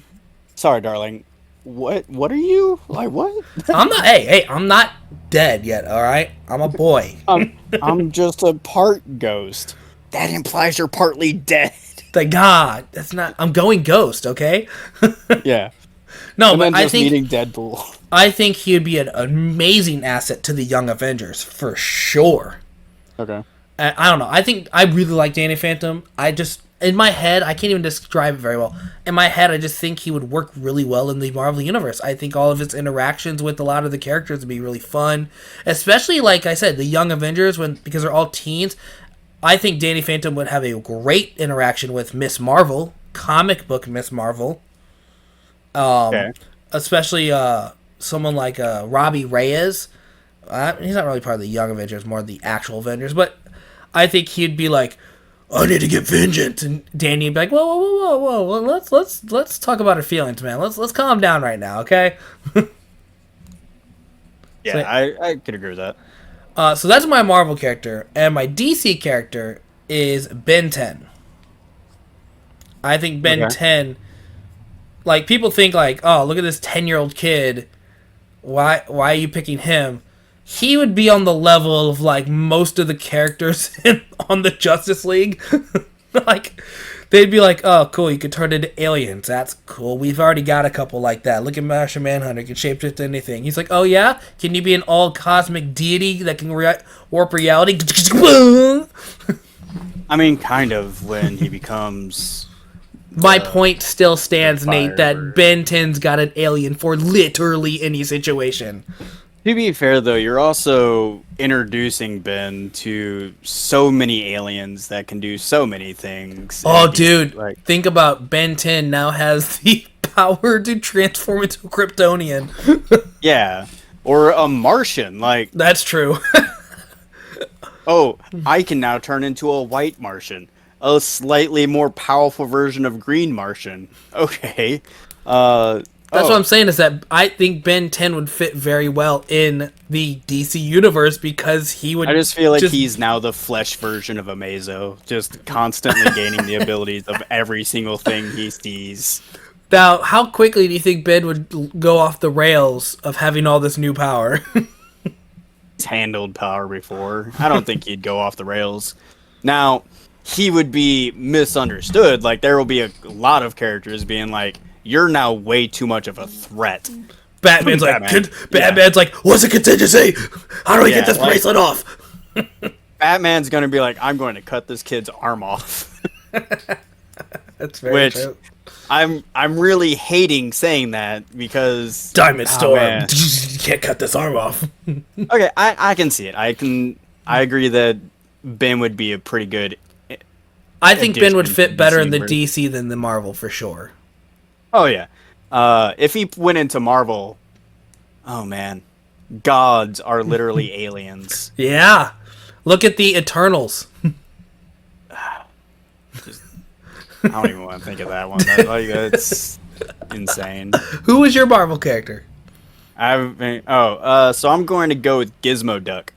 "Sorry, darling, what are you like? What? I'm not. Hey, I'm not dead yet. All right, I'm a boy. I'm just a part ghost. That implies you're partly dead." Thank God. That's not. I'm going ghost. Okay. Yeah, No, and but then I just think meeting Deadpool. I think he'd be an amazing asset to the Young Avengers for sure. Okay. I don't know. I think I really like Danny Phantom. I just in my head, I can't even describe it very well. In my head, I just think he would work really well in the Marvel universe. I think all of his interactions with a lot of the characters would be really fun, especially like I said, the Young Avengers because they're all teens. I think Danny Phantom would have a great interaction with Miss Marvel, comic book Miss Marvel. Okay. Especially someone like Robbie Reyes, He's not really part of the Young Avengers, more the actual Avengers. But I think he'd be like, "I need to get vengeance," and Danny would be like, "Whoa, whoa, whoa, whoa, whoa! Well, let's talk about our feelings, man. Let's calm down right now, okay?" Yeah, So- I could agree with that. So that's my Marvel character, and my DC character is Ben 10. I think Ben Okay. 10, like people think like, oh, look at this 10-year-old kid. Why are you picking him? He would be on the level of like most of the characters on the Justice League. Like they'd be like, oh, cool, you could turn into aliens. That's cool. We've already got a couple like that. Look at Martian Manhunter, can shapeshift anything. He's like, oh yeah, can you be an all cosmic deity that can warp reality? I mean, kind of when he becomes. My point still stands, Nate, that Firebird. Ben 10's got an alien for literally any situation. To be fair, though, you're also introducing Ben to so many aliens that can do so many things. Oh, And he's, dude, like, think about Ben 10 now has the power to transform into a Kryptonian. yeah, or a Martian. Like, That's true. oh, I can now turn into a white Martian, a slightly more powerful version of Green Martian. Okay, That's what I'm saying is that I think Ben 10 would fit very well in the DC universe because he would. I just feel like he's now the flesh version of Amazo, just constantly gaining the abilities of every single thing he sees. Now, how quickly do you think Ben would go off the rails of having all this new power? He's handled power before. I don't think he'd go off the rails. Now, he would be misunderstood. Like, there will be a lot of characters being like, you're now way too much of a threat. Batman's like, Batman. Batman's like, what's a contingency? How do I Yeah, get this like- bracelet off? Batman's going to be like, I'm going to cut this kid's arm off. That's very Which- true. I'm really hating saying that because Diamond Oh, Storm. man. You can't cut this arm off. Okay, I can see it. I agree that Ben would be a pretty good. I think Ben would addition fit to better in the universe. DC than the Marvel for sure. Oh yeah. If he went into Marvel, oh man, gods are literally aliens. Yeah. Look at the Eternals. I don't even want to think of that one. That's insane. Who was your Marvel character? So I'm going to go with Gizmo Duck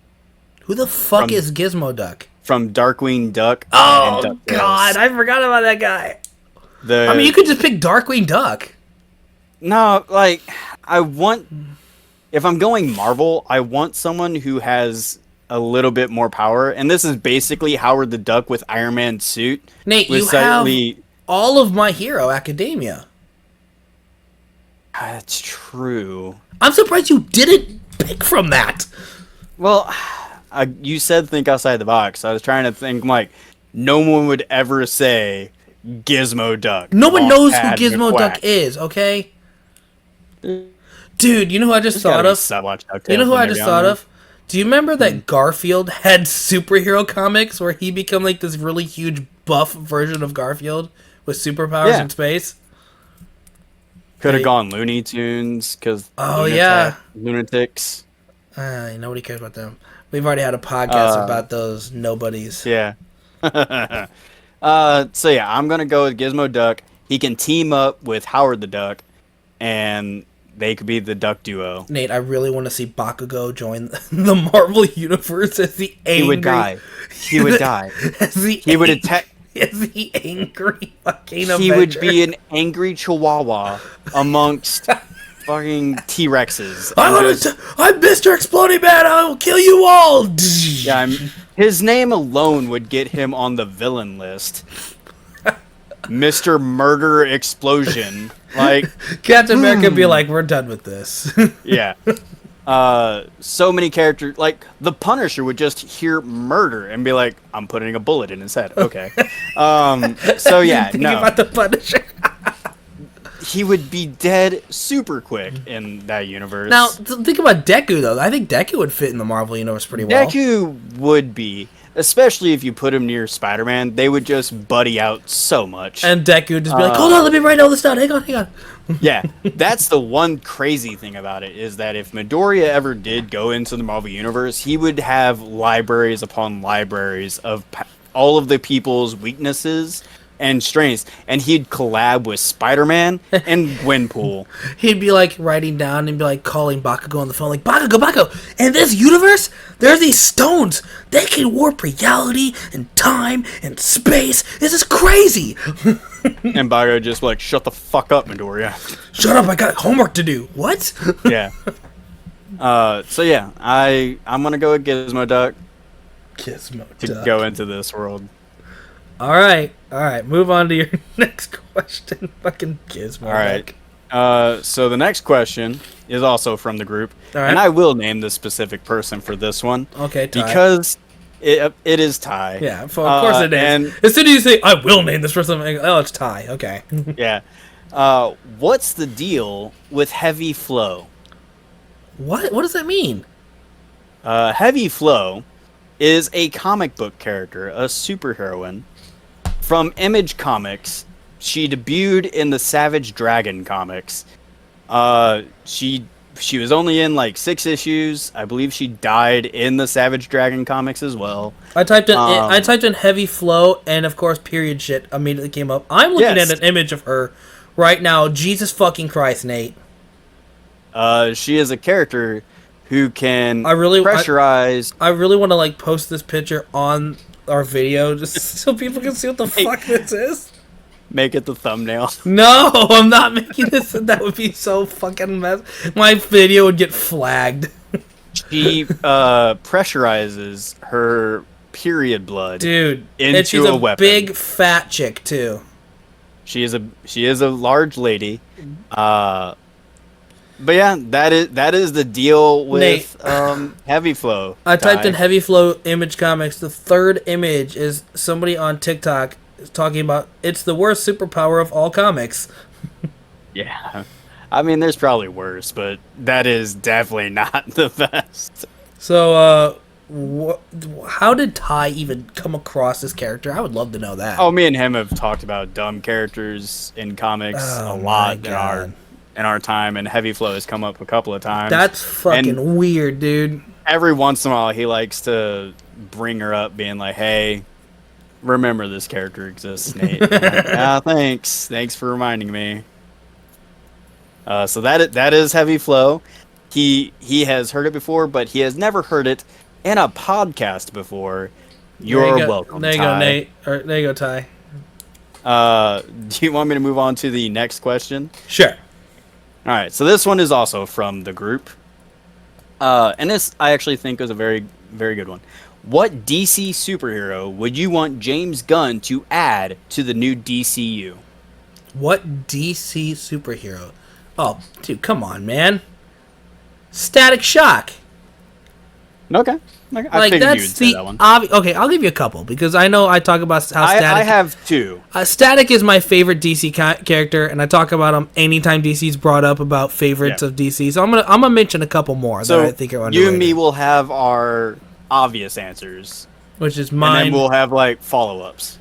Who the fuck From- is Gizmo Duck? from Darkwing Duck. Oh, and DuckTales. God. I forgot about that guy. The I mean, you could just pick Darkwing Duck. No, like if I'm going Marvel, I want someone who has a little bit more power, and this is basically Howard the Duck with Iron Man's suit. Nate, with you have slightly- all of My Hero Academia. That's true. I'm surprised you didn't pick from that. Well, you said think outside the box. I was trying to think like no one would ever say Gizmo Duck. No one knows who Launchpad Gizmo McQuack. Duck is, okay? Dude, you know who I just There's thought gotta be of? some watch DuckTales You know who in I there just down thought there. of? Do you remember that Garfield had superhero comics where he became like this really huge buff version of Garfield with superpowers Yeah. in space? Could have Hey. gone Looney Tunes because Oh, yeah. lunatics. Nobody cares about them. We've already had a podcast Uh, about those nobodies. Yeah. So yeah, I'm gonna go with Gizmo Duck. He can team up with Howard the Duck, and they could be the Duck duo. Nate, I really want to see Bakugo join the Marvel universe as the angry. He would die. He would die. As the He would ang- attack. As the angry fucking He would Avenger. be an angry Chihuahua amongst fucking T-Rexes. I'm Mr. Exploding Man. I will kill you all. Yeah, his name alone would get him on the villain list. Mr. Murder Explosion. Like, Captain America would be like, we're done with this. yeah. So many characters, like the Punisher would just hear murder and be like, "I'm putting a bullet in his head." Okay. So yeah, Think no, about the Punisher. he would be dead super quick in that universe. Now, think about Deku, though. I think Deku would fit in the Marvel universe pretty well. Deku would be, especially if you put him near Spider-Man. They would just buddy out so much. And Deku would just be like, hold on, let me write all this down. Hang on. Yeah, that's the one crazy thing about it, is that if Midoriya ever did go into the Marvel Universe, he would have libraries upon libraries of all of the people's weaknesses and strengths, and he'd collab with Spider-Man and Gwenpool. He'd be like writing down and be like calling Bakugo on the phone, like, Bakugo, in this universe, there's these stones. They can warp reality and time and space. This is crazy. And Bakugo just like, shut the fuck up, Midoriya. Shut up, I got homework to do. What? Yeah. So yeah, I'm gonna go with Gizmo Duck Gizmo to Duck. go into this world. All right. Move on to your next question. Fucking Gizmo. All right. So the next question is also from the group, All right. and I will name the specific person for this one. Okay, Ty. Because it is Ty. Yeah, of course it is. And As soon as you say, I will name this person, I'm like, oh, it's Ty. Okay. yeah. What's the deal with Heavy Flow? What does that mean? Heavy Flow is a comic book character, a superheroine from Image Comics. She debuted in the Savage Dragon comics. She was only in like 6 issues. I believe she died in the Savage Dragon comics as well. I typed in Heavy Flow, and of course, period shit immediately came up. I'm looking Yes. at an image of her right now. Jesus fucking Christ, Nate. She is a character who can I really pressurize. I really want to like post this picture on our video just so people can see what the fuck this is. Make it the thumbnail. No, I'm not making this. That would be so fucking mess. My video would get flagged. She pressurizes her period blood, Dude, into and she's a a weapon. big fat chick too. She is a large lady. But yeah, that is the deal with Heavy Flow. I typed in Ty. Heavy Flow Image Comics. The third image is somebody on TikTok talking about it's the worst superpower of all comics. Yeah. I mean, there's probably worse, but that is definitely not the best. So, how did Ty even come across this character? I would love to know that. Oh, me and him have talked about dumb characters in comics Oh a my lot God. in our time, and Heavy Flow has come up a couple of times. That's fucking weird, dude. Every once in a while, he likes to bring her up, being like, "Hey, remember this character exists, Nate." I'm like, yeah, thanks for reminding me. So that is Heavy Flow. He has heard it before, but he has never heard it in a podcast before. You're welcome. There you Ty. go, Nate. Or, there you go, Ty. Do you want me to move on to the next question? Sure. All right. So this one is also from the group, and this I actually think is a very, very good one. What DC superhero would you want James Gunn to add to the new DCU? What DC superhero? Oh, dude, come on, man. Static Shock. Okay. I Like, figured you that's would say the that one. okay, I'll give you a couple because I know I talk about how Static. I have 2. Static is my favorite DC character, and I talk about him anytime DC's brought up about favorites of DC. So I'm gonna mention a couple more So that I think are underrated. you and me will have our obvious answers, which is and mine. then we'll have like follow-ups.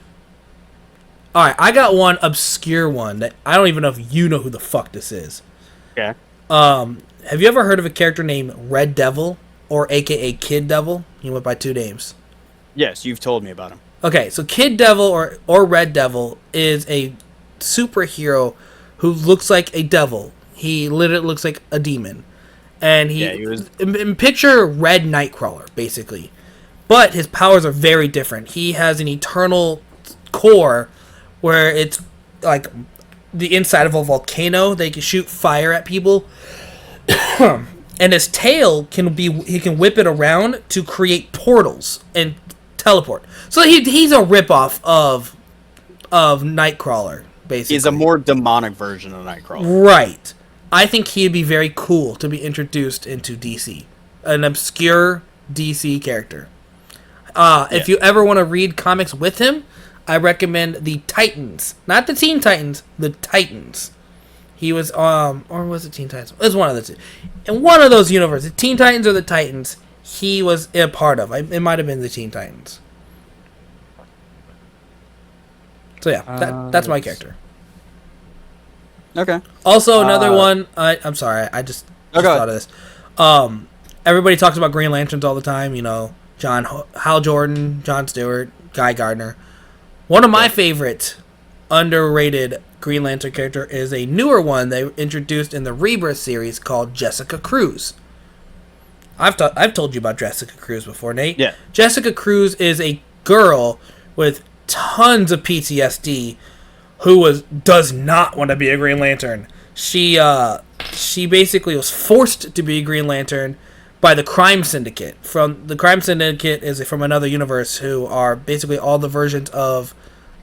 All right, I got one obscure one that I don't even know if you know who the fuck this is. Okay. Have you ever heard of a character named Red Devil, or AKA Kid Devil? He went by 2 names. Yes, you've told me about him. Okay, so Kid Devil or Red Devil is a superhero who looks like a devil. He literally looks like a demon. And he was. picture Red Nightcrawler, basically. But his powers are very different. He has an eternal core where it's like the inside of a volcano. They can shoot fire at people. And his tail he can whip it around to create portals and teleport. So he's a ripoff of Nightcrawler, basically. He's a more demonic version of Nightcrawler. Right. I think he'd be very cool to be introduced into DC. An obscure DC character. If you ever want to read comics with him, I recommend the Titans. Not the Teen Titans, the Titans. He was, or was it Teen Titans? It was one of the two. In one of those universes, Teen Titans or the Titans, he was a part of. It might have been the Teen Titans. So yeah, that's my character. Okay. Also, another one. I'm sorry. I just Okay. thought of this. Everybody talks about Green Lanterns all the time. You know, Hal Jordan, John Stewart, Guy Gardner. One of my favorite underrated Green Lantern character is a newer one they introduced in the Rebirth series called Jessica Cruz. I've told you about Jessica Cruz before, Nate. Yeah. Jessica Cruz is a girl with tons of PTSD who does not want to be a Green Lantern. She basically was forced to be a Green Lantern by the Crime Syndicate. The Crime Syndicate is from another universe who are basically all the versions of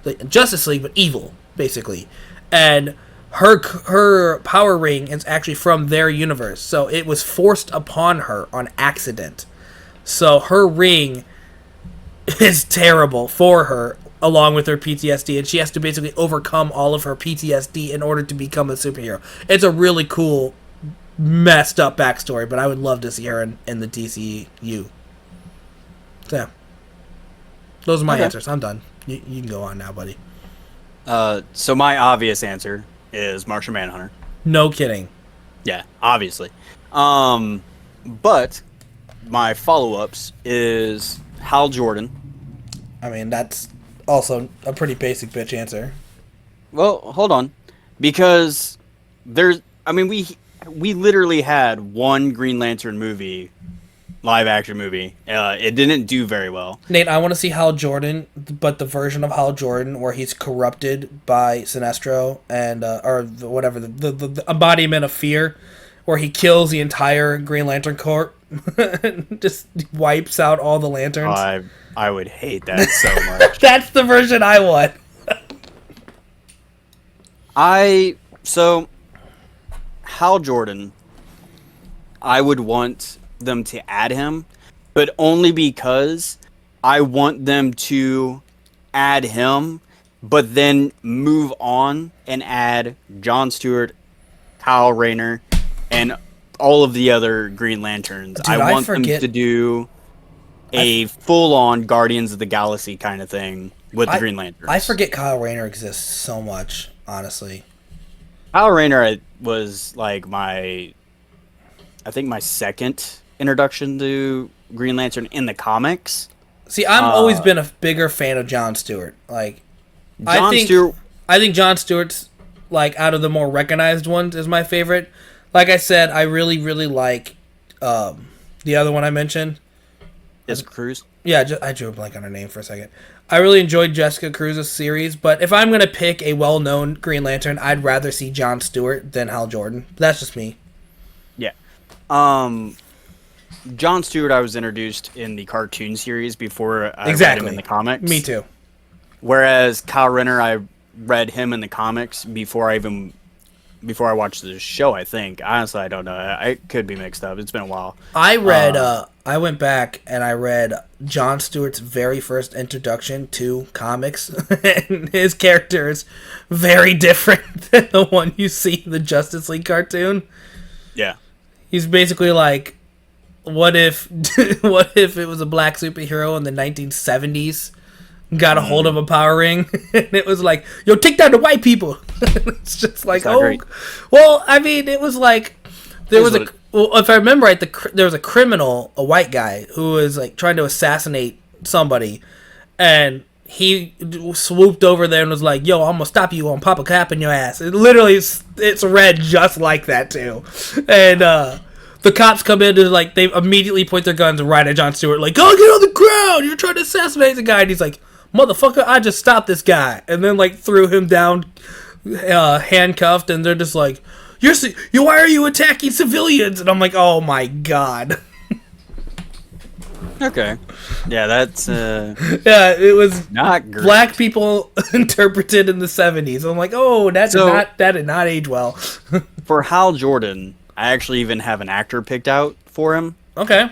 the Justice League, but evil, basically. And her power ring is actually from their universe, so it was forced upon her on accident. So her ring is terrible for her, along with her PTSD, and she has to basically overcome all of her PTSD in order to become a superhero. It's a really cool, messed up backstory, but I would love to see her in the DCU. So, yeah. Those are my answers. I'm done. You can go on now, buddy. So my obvious answer is Martian Manhunter. No kidding. Yeah, obviously. But my follow-ups is Hal Jordan. I mean, that's also a pretty basic bitch answer. Well, hold on, because we literally had one Green Lantern movie, live action movie. It didn't do very well. Nate, I want to see Hal Jordan, but the version of Hal Jordan where he's corrupted by Sinestro and whatever the embodiment of fear, where he kills the entire Green Lantern Corps, just wipes out all the lanterns. I would hate that so much. That's the version I want. So Hal Jordan, I would want them to add him, but only because I want them to add him, but then move on and add John Stewart, Kyle Rayner, and all of the other Green Lanterns. Dude, I want them to do a full-on Guardians of the Galaxy kind of thing with the Green Lanterns. I forget Kyle Rayner exists so much, honestly. Kyle Rayner was like my second introduction to Green Lantern in the comics. See, I've always been a bigger fan of John Stewart. Like, I think John Stewart's, like, out of the more recognized ones, is my favorite. Like I said, I really, really like the other one I mentioned. Jessica Cruz? Yeah, I drew a blank on her name for a second. I really enjoyed Jessica Cruz's series, but if I'm going to pick a well-known Green Lantern, I'd rather see John Stewart than Hal Jordan. That's just me. Yeah. John Stewart, I was introduced in the cartoon series before I read him in the comics. Me too. Whereas Kyle Rayner, I read him in the comics before I watched the show, I think. Honestly, I don't know. I could be mixed up. It's been a while. I went back and I read John Stewart's very first introduction to comics, and his character is very different than the one you see in the Justice League cartoon. Yeah. He's basically like, what if it was a black superhero in the 1970s got a hold of a power ring and it was like, yo, take down the white people. It's just like, great. Well, I mean, it was like if I remember right, there was a criminal, a white guy, who was like trying to assassinate somebody, and he swooped over there and was like, yo, I'm gonna stop you, I'm pop a cap in your ass. It literally, it's read just like that too. And the cops come in and like they immediately point their guns right at John Stewart, like, go get on the ground, you're trying to assassinate the guy. And he's like, motherfucker, I just stopped this guy. And then like threw him down handcuffed, and they're just like, why are you attacking civilians? And I'm like, oh my god. Okay. Yeah, that's yeah, it was not great. Black people interpreted in the 70s. I'm like, oh, that did not age well. For Hal Jordan, I actually even have an actor picked out for him. Okay.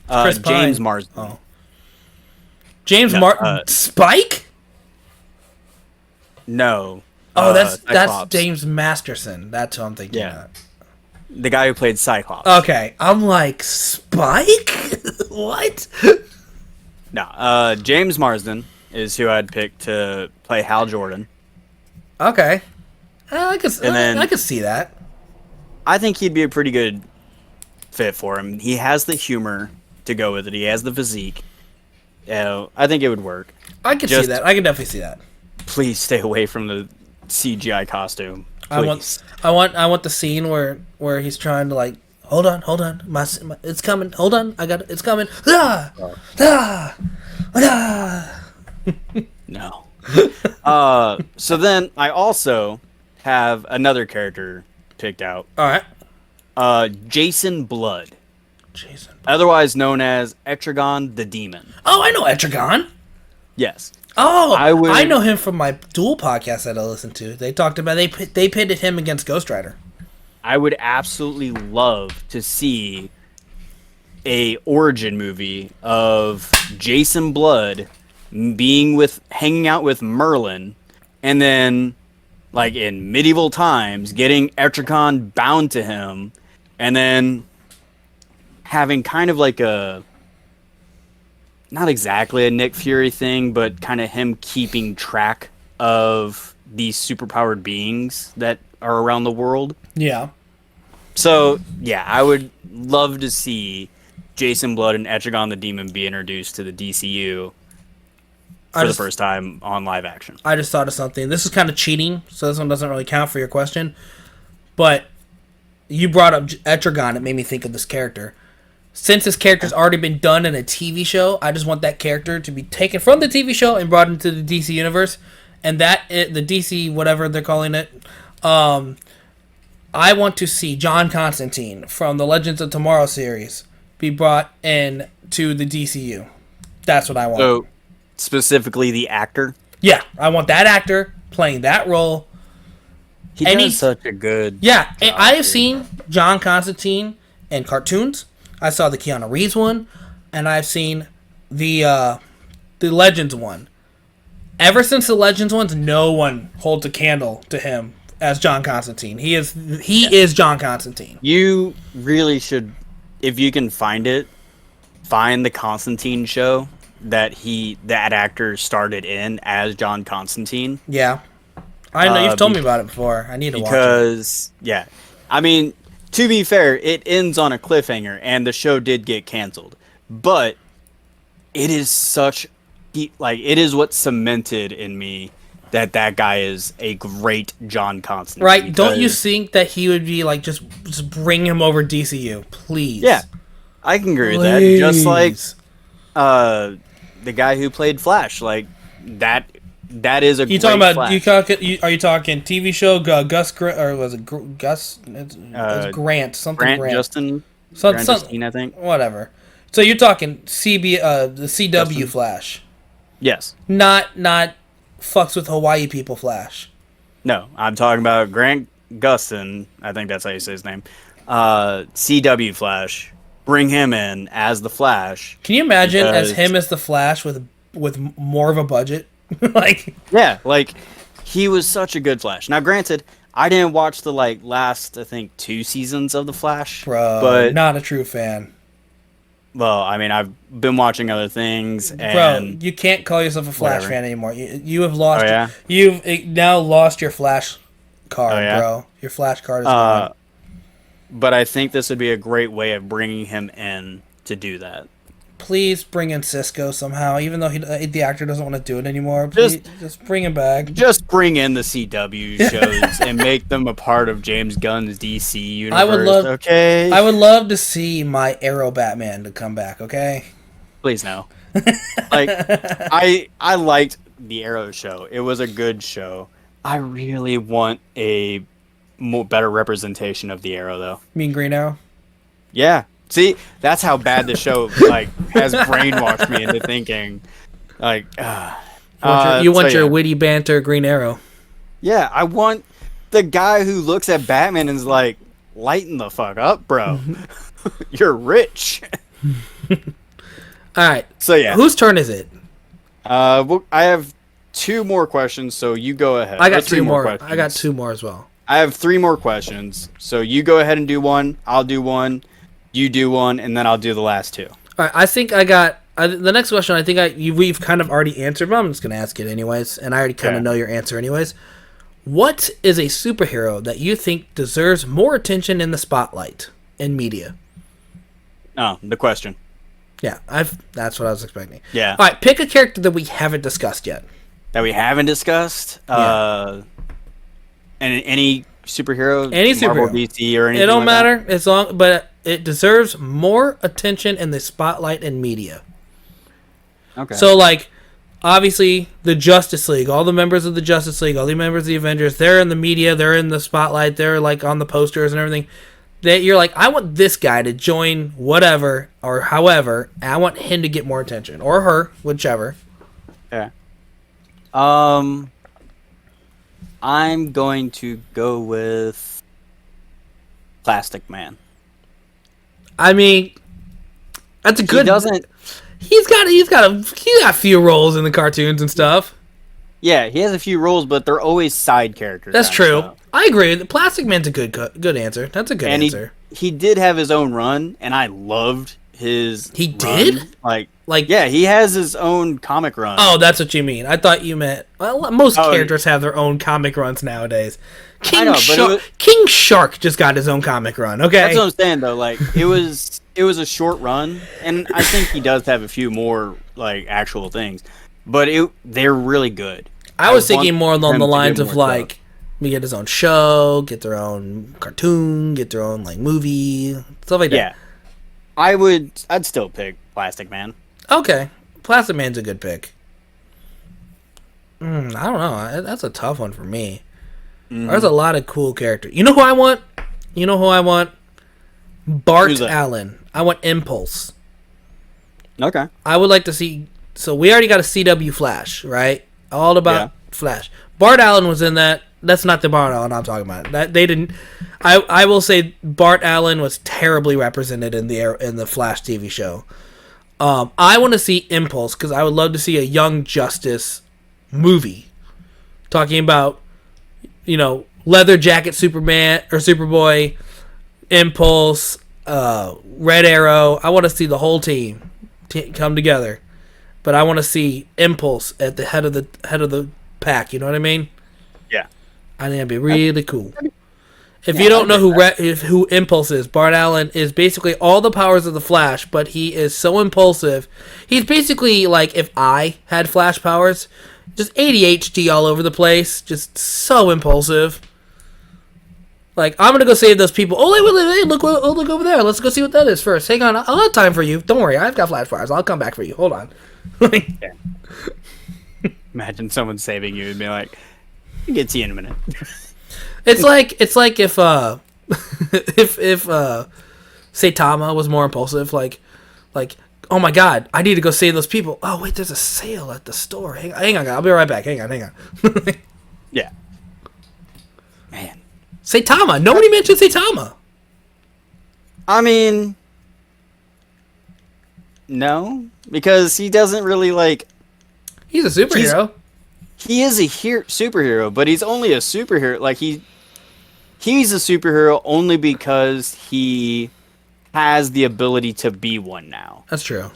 James Marsden. Oh. James Martin Spike? No. Oh, that's Cyclops. James Masterson. That's who I'm thinking of. The guy who played Cyclops. Okay. I'm like, Spike? What? No. James Marsden is who I'd pick to play Hal Jordan. Okay. I could see that. I think he'd be a pretty good fit for him. He has the humor to go with it. He has the physique. I think it would work. I could see that. I can definitely see that. Please stay away from the CGI costume. Please. I want the scene where he's trying to like hold on, my it's coming. Hold on, I got it. It's coming. Ah, ah, ah. No. So then I also have another character picked out. All right. Jason Blood. Jason. Otherwise known as Etrigan the Demon. Oh, I know Etrigan. Yes. Oh, I know him from my Duel podcast that I listened to. They talked about they pitted him against Ghost Rider. I would absolutely love to see a origin movie of Jason Blood hanging out with Merlin, and then like in medieval times getting Etrigan bound to him, and then having kind of like a, not exactly a Nick Fury thing, but kind of him keeping track of these superpowered beings that are around the world. Yeah. So, yeah, I would love to see Jason Blood and Etrigan the Demon be introduced to the DCU for the first time on live action. I just thought of something. This is kind of cheating, so this one doesn't really count for your question. But you brought up Etrigan, it made me think of this character. Since this character's already been done in a TV show, I just want that character to be taken from the TV show and brought into the DC universe. And the DC, whatever they're calling it, I want to see John Constantine from the Legends of Tomorrow series be brought in to the DCU. That's what I want. So, specifically the actor? Yeah, I want that actor playing that role. He does such a good job. I have seen John Constantine in cartoons. I saw the Keanu Reeves one, and I've seen the Legends one. Ever since the Legends ones, no one holds a candle to him as John Constantine. He is John Constantine. You really should, if you can find it, find the Constantine show that actor started in as John Constantine. Yeah. I know, you've told me about it before. I need to watch it. Because, yeah. I mean, to be fair, it ends on a cliffhanger, and the show did get canceled. But it is it is what cemented in me that guy is a great John Constantine. Right? Don't you think that he would be like, just bring him over DCU, please? Yeah, I can agree with that. Just like the guy who played Flash, like that is a. You talking about? Flash. Are you talking TV show? Gus or was it Gus? It's Grant. Something Grant. Justin. Justine, I think. Whatever. So you're talking the CW Justin. Flash. Yes. Not fucks with Hawaii people Flash. No, I'm talking about Grant Gustin. I think that's how you say his name. CW Flash. Bring him in as the Flash. Can you imagine as him as the Flash with more of a budget? He was such a good Flash. Now, granted, I didn't watch the last, I think, 2 seasons of the Flash. Bro, but not a true fan. Well, I mean, I've been watching other things, and bro, you can't call yourself a Flash fan anymore. You have lost. Oh, yeah? You've now lost your Flash card, bro. Your Flash card is gone. But I think this would be a great way of bringing him in to do that. Please bring in Cisco somehow, even though the actor doesn't want to do it anymore. Please, just bring him back. Just bring in the CW shows and make them a part of James Gunn's DC universe. I would love to see my Arrow Batman to come back. Okay. Please no. I liked the Arrow show. It was a good show. I really want a better representation of the Arrow, though. You mean Green Arrow? Yeah. See, that's how bad the show has brainwashed me into thinking you want your witty banter Green Arrow. Yeah, I want the guy who looks at Batman and is like, lighten the fuck up, bro. You're rich. All right. So yeah. Whose turn is it? Well, I have 2 more questions, so you go ahead. I got 2 more. I got 2 more as well. I have 3 more questions, so you go ahead and do one. I'll do one. You do one, and then I'll do the last 2. All right. I think I got the next question. I think we've kind of already answered, but I'm just gonna ask it anyways, and I already kind of know your answer anyways. What is a superhero that you think deserves more attention in the spotlight in media? Oh, the question. Yeah, that's what I was expecting. Yeah. All right, pick a character that we haven't discussed yet. That we haven't discussed. Yeah. And any superhero, Any Marvel, superhero. DC, or anything. It don't like matter as long, but it deserves more attention in the spotlight in media. That? Okay. So, like, obviously, the Justice League, all the members of the Justice League, all the members of the Avengers, they're in the media, they're in the spotlight, they're, like, on the posters and everything. That you're like, I want this guy to join whatever or however, and I want him to get more attention. Or her, whichever. Yeah. I'm going to go with Plastic Man. I mean, that's a good. He doesn't. He's got a few roles in the cartoons and stuff. Yeah, he has a few roles, but they're always side characters. That's kind of true. stuff. I agree. The Plastic Man's a good answer. That's a good And answer. he did have his own run, and I loved his. He run. did? Like yeah, he has his own comic run. Oh, that's what you mean. I thought you meant. Well, most Oh, characters have their own comic runs nowadays. I know, but King Shark just got his own comic run. Okay, that's what I'm saying though. Like it was a short run, and I think he does have a few more like actual things, but they're really good. I was thinking more along them the to lines get of more like, stuff. we get his own show, get their own cartoon, get their own like movie, stuff like that. Yeah, I'd still pick Plastic Man. Okay, Plastic Man's a good pick. I don't know. That's a tough one for me. There's a lot of cool characters. You know who I want? Bart Who's that? Allen. I want Impulse. Okay. I would like to see. So we already got a CW Flash, right? All about Yeah. Flash. Bart Allen was in that. That's not the Bart Allen I'm talking about. That they didn't. I will say Bart Allen was terribly represented in the Flash TV show. I want to see Impulse because I would love to see a Young Justice movie talking about, Leather Jacket Superman or Superboy, Impulse, Red Arrow. I want to see the whole team come together, but I want to see Impulse at the head of the pack. You know what I mean? Yeah. I think that'd be really cool. If you don't know who Impulse is, Bart Allen is basically all the powers of the Flash, but he is so impulsive. He's basically like if I had Flash powers, just ADHD all over the place, just so impulsive. Like, I'm gonna go save those people. Oh, wait, look over there. Let's go see what that is first. Hang on, I'll have time for you. Don't worry, I've got Flash powers. I'll come back for you. Hold on. Yeah. Imagine someone saving you and be like, "I'll get to you in a minute." It's like if if Saitama was more impulsive, like oh my god, I need to go save those people. Oh wait, there's a sale at the store. Hang on, I'll be right back. Hang on. Yeah. Man. Saitama. Nobody mentioned Saitama. I mean, no, because he doesn't really like. He's a superhero. He is a superhero, but he's only a superhero. Like he's a superhero only because he has the ability to be one now. That's true.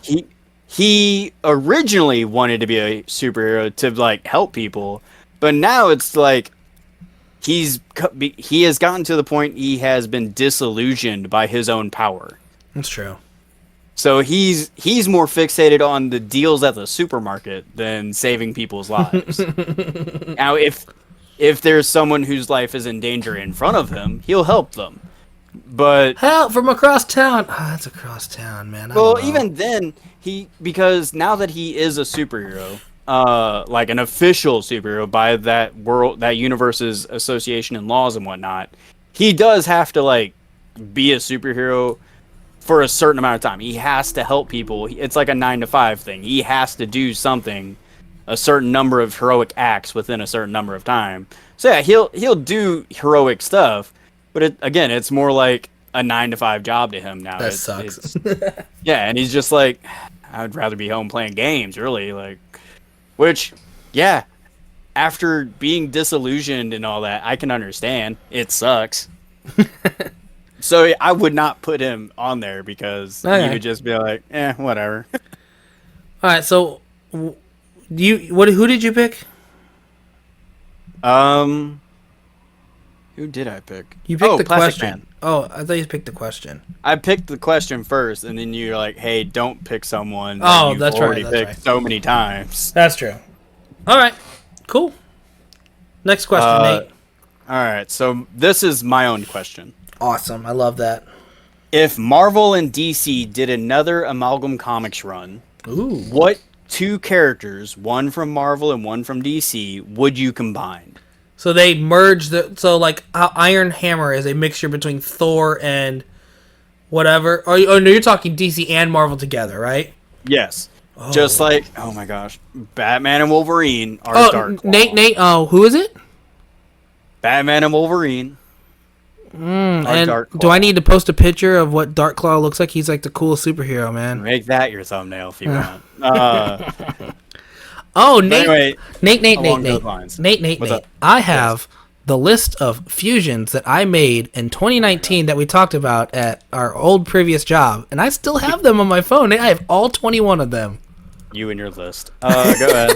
He originally wanted to be a superhero to like help people, but now it's like he has gotten to the point he has been disillusioned by his own power. That's true. So he's more fixated on the deals at the supermarket than saving people's lives. Now, if there's someone whose life is in danger in front of him, he'll help them. But Help from across town. That's across town, man. well, even then, because now that he is a superhero, like an official superhero by that universe's association and laws and whatnot, he does have to like be a superhero for a certain amount of time. He has to help people. It's like a 9-to-5 thing. He has to do something, a certain number of heroic acts within a certain number of time. So yeah, he'll do heroic stuff, but it's more like a 9-to-5 job to him now. That sucks. Yeah, and he's just like, I would rather be home playing games, really. Like, which, yeah, after being disillusioned and all that, I can understand. It sucks. So I would not put him on there because he would just be like, whatever. All right, so who did you pick? I Who did I pick? You picked the Plastic question. Man. Oh, I thought you picked the question. I picked the question first, and then you're like, "Hey, don't pick someone that Oh, you've that's right, already that's picked right. so many times." That's true. All right. Cool. Next question, Nate. All right, so this is my own question. Awesome. I love that. If Marvel and DC did another Amalgam Comics run, Ooh. what two characters, one from Marvel and one from DC, would you combine? So they merged so like how Iron Hammer is a mixture between Thor and whatever. Oh no, you're talking DC and Marvel together, right? Yes. Just like, oh my gosh, Batman and Wolverine are Dark. Nate. Oh, who is it? Batman and Wolverine. And Dark do I need to post a picture of what Dark Claw looks like? He's like the coolest superhero, man. Make that your thumbnail if you want. Oh, Nate. Anyway, along those Nate. lines. Nate. What's up? I have the list of fusions that I made in 2019 that we talked about at our old previous job, and I still have them on my phone. I have all 21 of them. You and your list. Go ahead.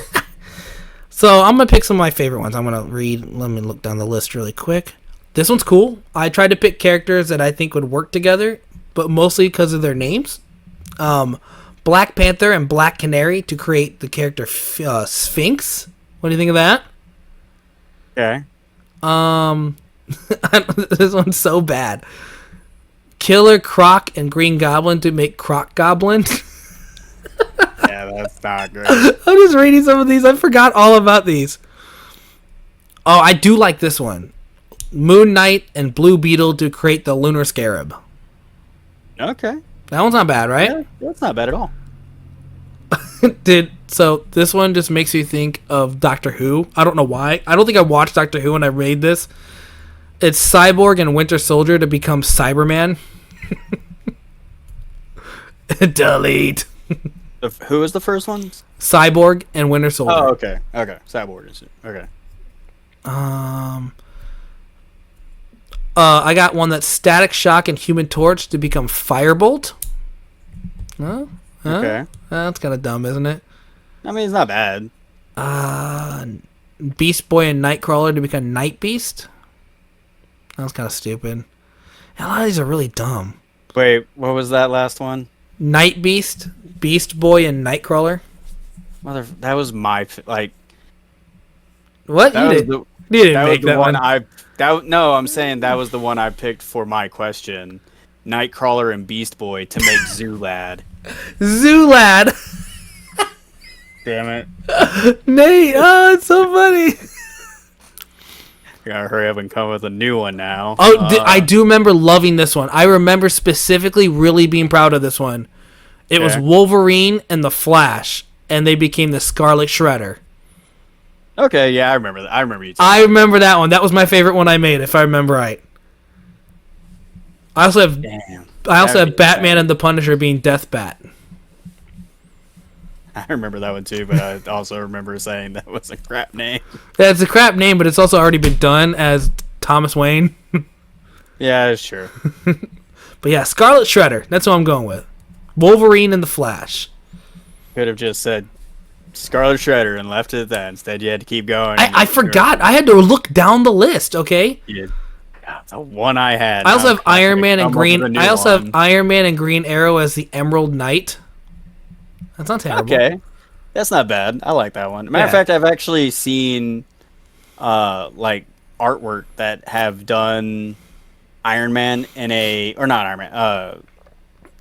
So I'm going to pick some of my favorite ones. I'm going to read. Let me look down the list really quick. This one's cool. I tried to pick characters that I think would work together, but mostly because of their names. Black Panther and Black Canary to create the character Sphinx. What do you think of that? Okay. This one's so bad. Killer Croc and Green Goblin to make Croc Goblin. Yeah, that's not good. I'm just reading some of these. I forgot all about these. Oh, I do like this one. Moon Knight and Blue Beetle to create the Lunar Scarab. Okay. That one's not bad, right? Yeah, that's not bad at all. So this one just makes you think of Doctor Who. I don't know why. I don't think I watched Doctor Who when I made this. It's Cyborg and Winter Soldier to become Cyberman. Delete. Who was the first one? Cyborg and Winter Soldier. Oh, okay. Okay. Cyborg is it. Okay. I got one that's Static Shock and Human Torch to become Firebolt. Huh? Okay. That's kind of dumb, isn't it? I mean, it's not bad. Beast Boy and Nightcrawler to become Night Beast. That was kind of stupid. A lot of these are really dumb. Wait, what was that last one? Night Beast, Beast Boy, and Nightcrawler. That was my like. What That you was did? the, You didn't that was make the that one one. no, I'm saying that was the one I picked for my question. Nightcrawler and Beast Boy to make Zoolad. Zoolad. Damn it! Nate, oh, it's so funny. I gotta hurry up and come up with a new one now. Oh, I do remember loving this one. I remember specifically really being proud of this one. It was Okay. Wolverine and the Flash, and they became the Scarlet Shredder. Okay, yeah, I remember that. I remember you. I remember that one. That was my favorite one I made, if I remember right. I also have Damn. Batman and the Punisher being Deathbat. I remember that one too, but I also remember saying that was a crap name. That's a crap name, but it's also already been done as Thomas Wayne. Yeah, sure. But yeah, Scarlet Shredder. That's what I'm going with. Wolverine and the Flash. Could have just said Scarlet Shredder and left it at that. Instead, you had to keep going. I forgot. I had to look down the list. Okay. You did. God, the one I had. I also have Now I'm Iron Man and come up Green. with a new I also have one. Iron Man and Green Arrow as the Emerald Knight. That's not terrible. Okay, that's not bad. I like that one. Matter of Yeah. fact, I've actually seen like artwork that have done Iron Man in a or not Iron Man,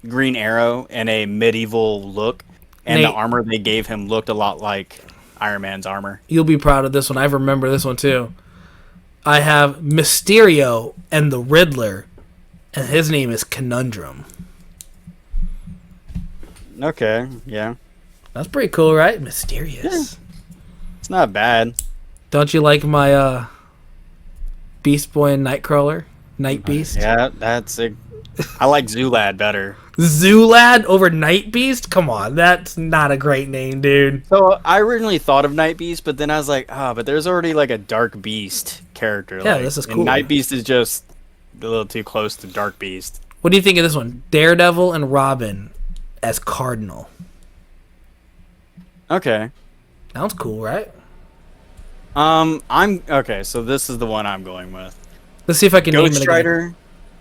Green Arrow in a medieval look, and the Nate. armor they gave him looked a lot like Iron Man's armor. You'll be proud of this one. I remember this one too. I have Mysterio and the Riddler, and his name is Conundrum. Okay, yeah, That's pretty cool, right? Mysterious. it's not bad. Don't you like my Beast Boy and Nightcrawler? Night Beast? Yeah, I like Zoolad better. Zoolad over Night Beast? Come on, that's not a great name, dude. So I originally thought of Night Beast, but then I was like, but there's already like a Dark Beast character. Yeah, like, this is and cool. Night Beast is just a little too close to Dark Beast. What do you think of this one? Daredevil and Robin as Cardinal. Okay. Sounds cool, right? I'm okay. So this is the one I'm going with. Let's see if I can name it Ghost again. Rider.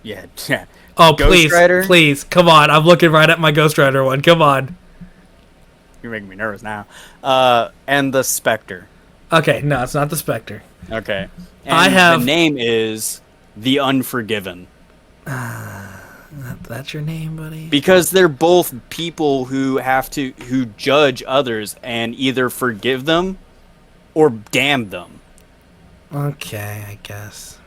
Yeah, yeah. Oh, Ghost please, Rider? please, come on! I'm looking right at my Ghost Rider one. Come on. You're making me nervous now. And the Spectre. Okay, no, it's not the Spectre. Okay. And I have- the name is The Unforgiven. That's your name, buddy. Because they're both people who judge others and either forgive them or damn them. Okay, I guess.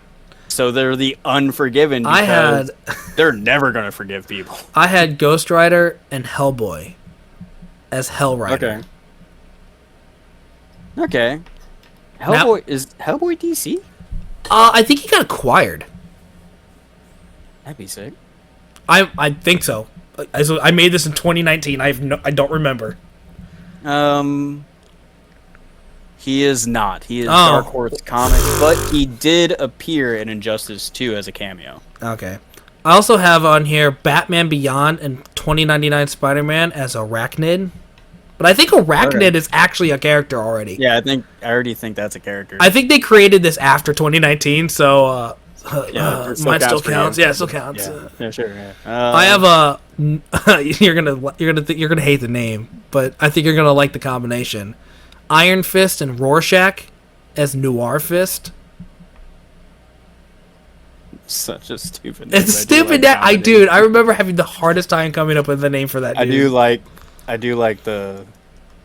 So they're the unforgiven because they're never going to forgive people. I had Ghost Rider and Hellboy as Hell Rider. Okay. Hellboy is Hellboy DC? I think he got acquired. That'd be sick. I think so. I made this in 2019. I don't remember. He is not. He is Dark Horse Comics, but he did appear in Injustice 2 as a cameo. Okay. I also have on here Batman Beyond and 2099 Spider-Man as Arachnid. But I think Arachnid is actually a character already. Yeah, I already think that's a character. I think they created this after 2019 , so Yeah, mine still counts. Yeah, it still counts. Yeah, sure. Yeah. I have a. you're gonna hate the name, but I think you're gonna like the combination. Iron Fist and Rorschach as Noir Fist. Such a stupid name. It's stupid that I remember having the hardest time coming up with the name for that. I dude. do like the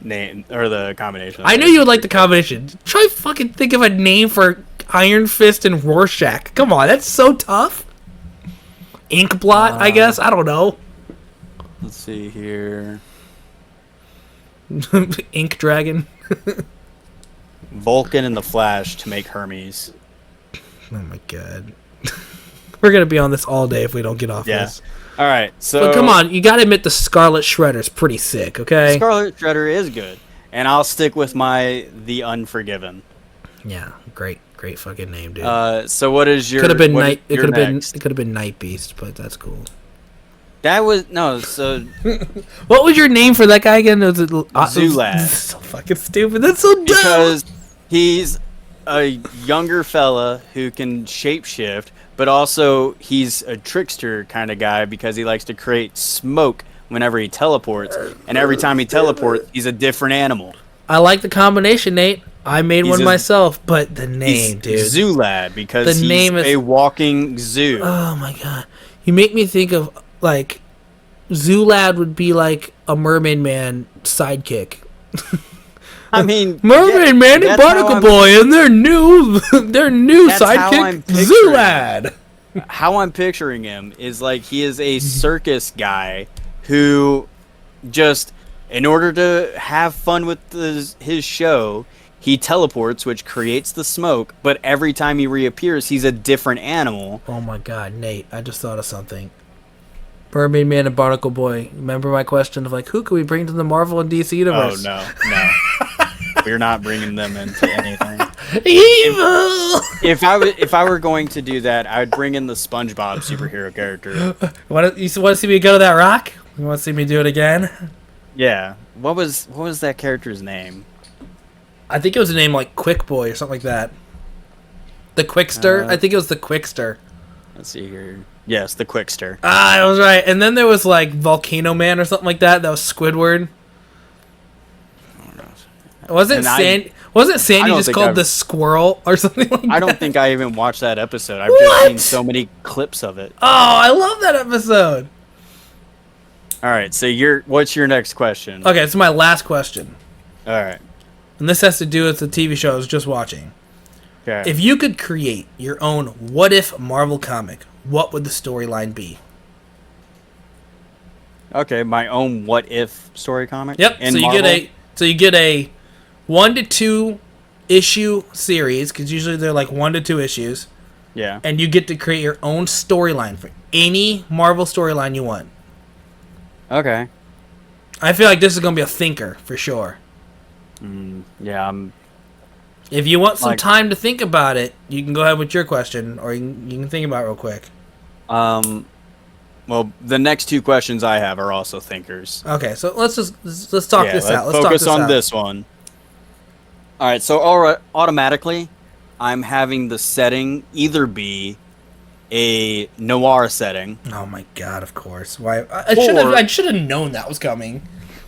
name or the combination. I knew you would like the combination. Try fucking think of a name for Iron Fist and Rorschach. Come on, that's so tough. Inkblot, I guess. I don't know. Let's see here. Ink Dragon. Vulcan and the Flash to make Hermes. Oh my god. We're gonna be on this all day if we don't get off this. All right, so But come on, you gotta admit the Scarlet Shredder's pretty sick, okay? Scarlet Shredder is good, and I'll stick with The Unforgiven. Yeah, great fucking name, dude. So what is your? Could have been what Night. is It your could have been. next? It could have been Night Beast, but that's cool. That was no. So What was your name for that guy again? Was it Zulad. So fucking stupid. That's so dumb. because he's a younger fella who can shapeshift, but also he's a trickster kind of guy because he likes to create smoke whenever he teleports, and every time he teleports, he's a different animal. I like the combination, Nate. I made one a- myself, but the name, He's dude. Zoolad because The he's name is- a walking zoo. Oh my god. You make me think of like Zoolad would be like a Mermaid Man sidekick. I mean, Mermaid Man and that's how Barnacle I'm- Boy and their new That's how I'm sidekick picturing Zoolad. How I'm picturing him is like he is a circus guy who just, in order to have fun with his show, he teleports, which creates the smoke, but every time he reappears, he's a different animal. Oh my god, Nate, I just thought of something. Mermaid Man and Barnacle Boy. Remember my question of like, who could we bring to the Marvel and DC Oh, universe? no. We're not bringing them into anything. Evil! If I were going to do that, I would bring in the SpongeBob superhero character. You want to see me go to that rock? You want to see me do it again? Yeah. What was that character's name? I think it was a name like Quick Boy or something like that. The Quickster? I think it was the Quickster. Let's see here. Yes, the Quickster. Ah, I was right. And then there was like Volcano Man or something like that. That was Squidward. Wasn't Sandy don't just think called I've- the Squirrel or something like that? I don't think I even watched that episode. I've just seen so many clips of it. Oh, I love that episode. All right, so what's your next question? Okay, it's my last question. All right. And this has to do with the TV show I was just watching. Okay. If you could create your own what if Marvel comic, what would the storyline be? Okay, my own what if story comic. Yep. in So you Marvel? get a 1 to 2 issue series, because usually they're like 1 to 2 issues, Yeah. and you get to create your own storyline for any Marvel storyline you want. Okay. I feel like this is gonna be a thinker for sure. Yeah. If you want some Like- time to think about it, you can go ahead with your question, or you can think about it real quick. Well, the next two questions I have are also thinkers. Okay, so let's talk this out. Let's focus talk on out. this one. All right, so automatically, I'm having the setting either be a noir setting, Oh my god! Of course. Why? I should have known that was coming.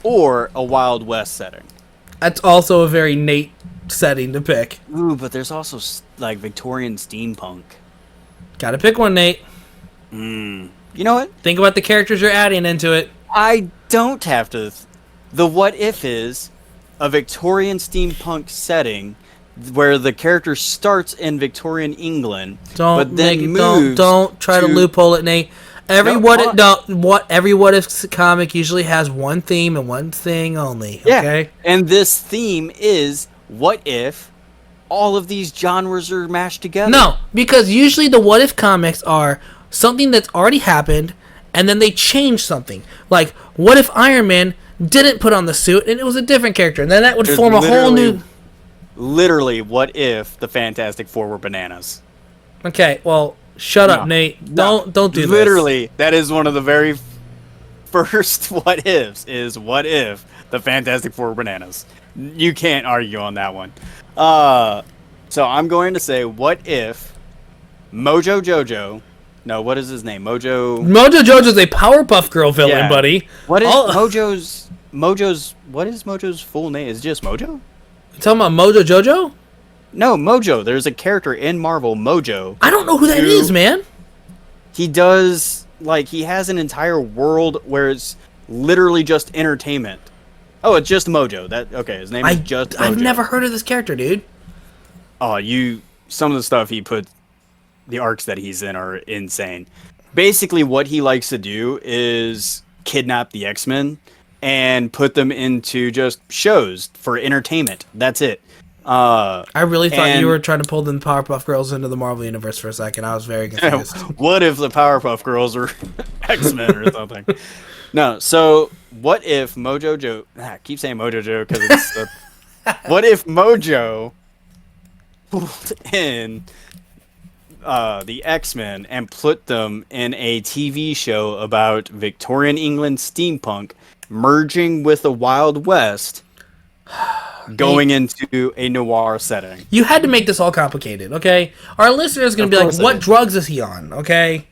or a Wild West setting. That's also a very Nate setting to pick. Ooh, but there's also like Victorian steampunk. Got to pick one, Nate. You know what? Think about the characters you're adding into it. I don't have to. The what if is a Victorian steampunk setting where the character starts in Victorian England, Don't but then make it, moves don't try to loophole it, Nate. Every No, every what if comic usually has one theme and one thing only. Yeah, Okay. and this theme is what if all of these genres are mashed together? No, because usually the what if comics are something that's already happened, and then they change something. Like, what if Iron Man didn't put on the suit and it was a different character, and then that would There's form a whole new. Literally, what if the Fantastic Four were bananas? Okay, well, shut up, No. Nate. No. Don't do this. Literally, that is one of the very first what ifs. Is what if the Fantastic Four were bananas? You can't argue on that one. So I'm going to say, what if Mojo Jojo? No, what is his name? Mojo. Mojo Jojo's a Powerpuff Girl villain, Yeah. buddy. What is All- Mojo's? What is Mojo's full name? Is it just Mojo? You talking about Mojo Jojo? No, Mojo. There's a character in Marvel, Mojo. I don't know who that Who- is, man. He does, like, he has an entire world where it's literally just entertainment. Oh, it's just Mojo. Okay, his name is just Mojo. I've never heard of this character, dude. Oh, some of the stuff he put, the arcs that he's in are insane. Basically, what he likes to do is kidnap the X-Men and put them into just shows for entertainment. That's it. I really thought And- you were trying to pull the Powerpuff Girls into the Marvel Universe for a second. I was very confused. What if the Powerpuff Girls were X-Men or something? No, so what if Mojo Joe... I keep saying Mojo Joe because it's the... What if Mojo pulled in the X-Men and put them in a TV show about Victorian England steampunk merging with the Wild West, going into a noir setting? You had to make this all complicated, okay? Our listeners going to be like, course I what did. drugs is he on, okay?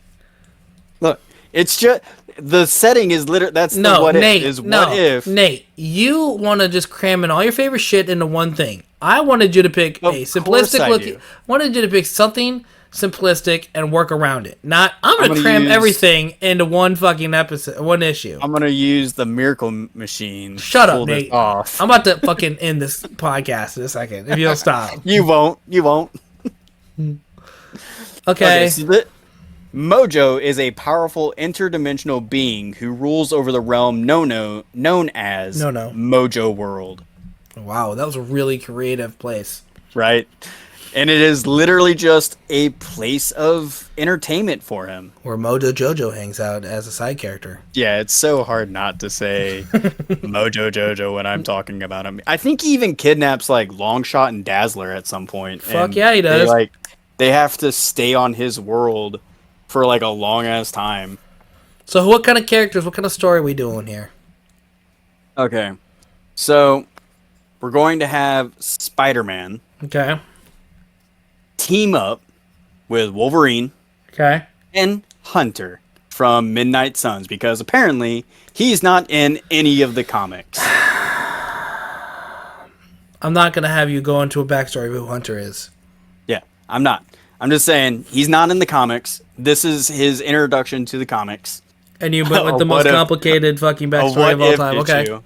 Look, it's just... The setting is literally... That's the No, what Nate, if. Is no, what if... Nate, you want to just cram in all your favorite shit into one thing. I wanted you to pick Of a course simplistic I looking... do. wanted you to pick something simplistic and work around it. Not, I'm going to gonna cram use- everything into one fucking episode, one issue. I'm gonna use the Miracle Machine. Shut to up, pull this Nate. Off. I'm about to fucking end this podcast in a second, if you don't stop. You won't. You won't. Okay. So Mojo is a powerful interdimensional being who rules over the realm known as No. Mojo World. Wow, that was a really creative place. Right? And it is literally just a place of entertainment for him. Where Mojo Jojo hangs out as a side character. Yeah, it's so hard not to say Mojo Jojo when I'm talking about him. I think he even kidnaps like Longshot and Dazzler at some point. Fuck and yeah, he does. They have to stay on his world for like a long ass time. So what kind of characters, what kind of story are we doing here? Okay. So we're going to have Spider-Man Okay. team up with Wolverine Okay. and Hunter from Midnight Suns because apparently he's not in any of the comics. I'm not going to have you go into a backstory of who Hunter is. Yeah, I'm not. I'm just saying he's not in the comics. This is his introduction to the comics. And you went with A the most what if- complicated fucking A backstory what of all if time. Okay. issue.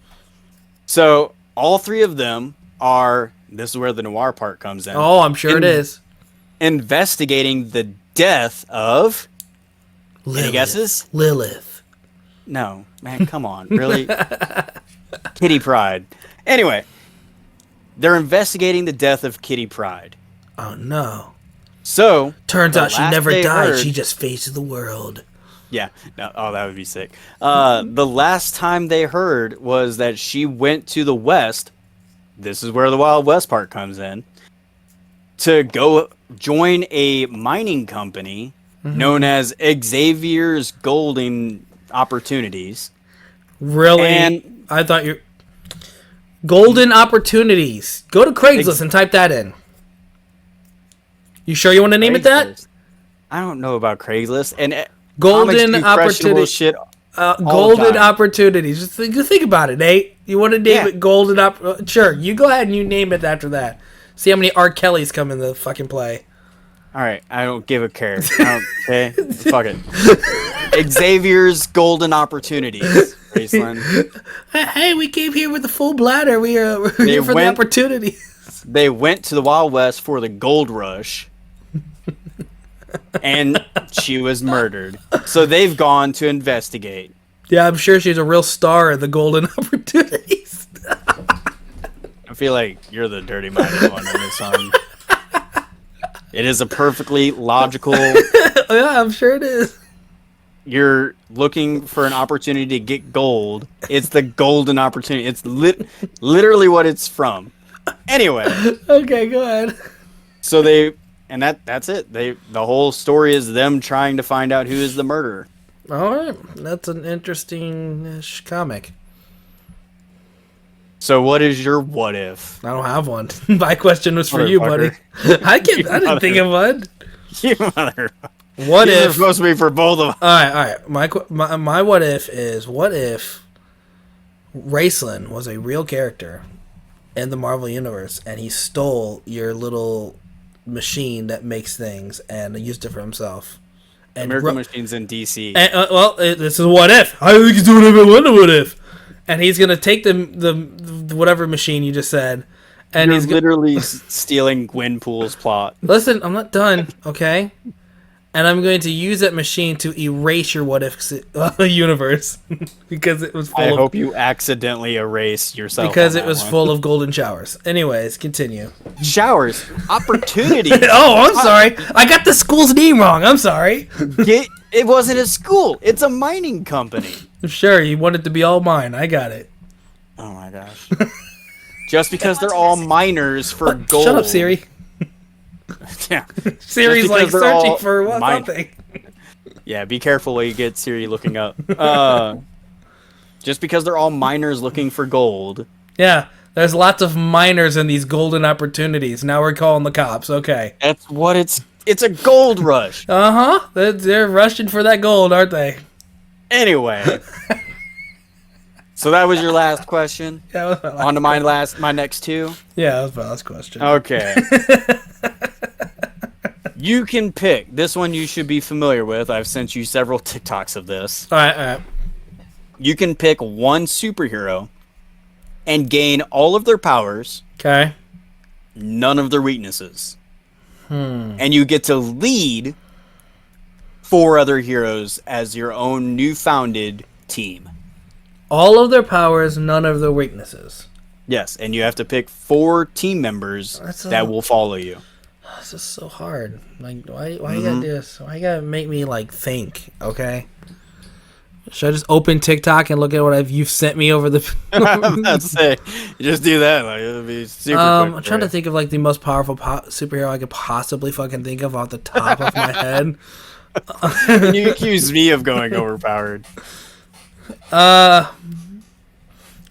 So all three of them are. This is where the noir part comes in. Oh, I'm sure it is. Investigating the death of. Lilith. Any guesses? Lilith. No, man, come on, really? Kitty Pryde. Anyway, they're investigating the death of Kitty Pryde. Oh, no. So Turns the out she last never they died. heard- She just faces the world. Yeah. No. Oh, that would be sick. The last time they heard was that she went to the West. This is where the Wild West part comes in. To go join a mining company known as Xavier's Golden Opportunities. Really? And- I thought you're... Golden Opportunities. Go to Craigslist and type that in. You sure you want to name it that? I don't know about Craigslist and Golden comics do questionable opportunity. shit. All the Golden time. opportunities. Just think about it, Nate. You want to name Yeah. it golden Sure, you go ahead and you name it after that. See how many R. Kellys come in the fucking play. All right, I don't give a care. Okay, fuck it. Xavier's golden opportunities, Raceland. Hey, we came here with a full bladder. We're here for the went- opportunity. They went to the Wild West for the gold rush, and she was murdered. So they've gone to investigate. Yeah, I'm sure she's a real star in the golden opportunities. I feel like you're the dirty-minded one in this one. It is a perfectly logical. Yeah, I'm sure it is. You're looking for an opportunity to get gold. It's the golden opportunity. It's literally what it's from. Anyway, Okay, go ahead. so that's it. The whole story is them trying to find out who is the murderer. All right, that's an interesting comic. So what is your what if? I don't have one. My question was for you, buddy. Motherfucker. I didn't think of one. You mother. What These are if? supposed to be for both of us. All right. My what if is what if Raceland was a real character in the Marvel universe and he stole your little machine that makes things and used it for himself. And Miracle Machines in DC. And, this is what if. I think he's doing it in what if. And he's gonna take the whatever machine you just said, and You're he's literally stealing Gwenpool's plot. listen. I'm not done, okay? And I'm going to use that machine to erase your what if universe because it was full I of hope you accidentally erase yourself. because on it that was one. full of golden showers. Anyways, continue. Showers, opportunity. Oh, I'm sorry. I got the school's name wrong. I'm sorry. It wasn't a school. It's a mining company. Sure, you want it to be all mine. I got it. Oh my gosh. Just because they're all miners for gold. Shut up, Siri. Yeah. Siri's because like they're searching all for what mine- something. Yeah, be careful while you get Siri looking up. Just because they're all miners looking for gold. Yeah, there's lots of miners in these golden opportunities. Now we're calling the cops. Okay. That's what it's a gold rush. Uh-huh. They're rushing for that gold, aren't they? Anyway. So that was your last question? Yeah, that was my On to my next two? Yeah, that was my last question. Okay. You can pick. This one you should be familiar with. I've sent you several TikToks of this. All right. You can pick one superhero and gain all of their powers, Okay. none of their weaknesses. And you get to lead 4 other heroes as your own new founded team. All of their powers, none of their weaknesses. Yes, and you have to pick 4 team members that will follow you. This is so hard. Like, why you gotta do this? Why you gotta make me, like, think, okay? Should I just open TikTok and look at what you've sent me over the... I'm about to say, you just do that. Like, it'll be super quick. I'm trying to think of, like, the most powerful superhero I could possibly fucking think of off the top of my head. You accuse me of going overpowered.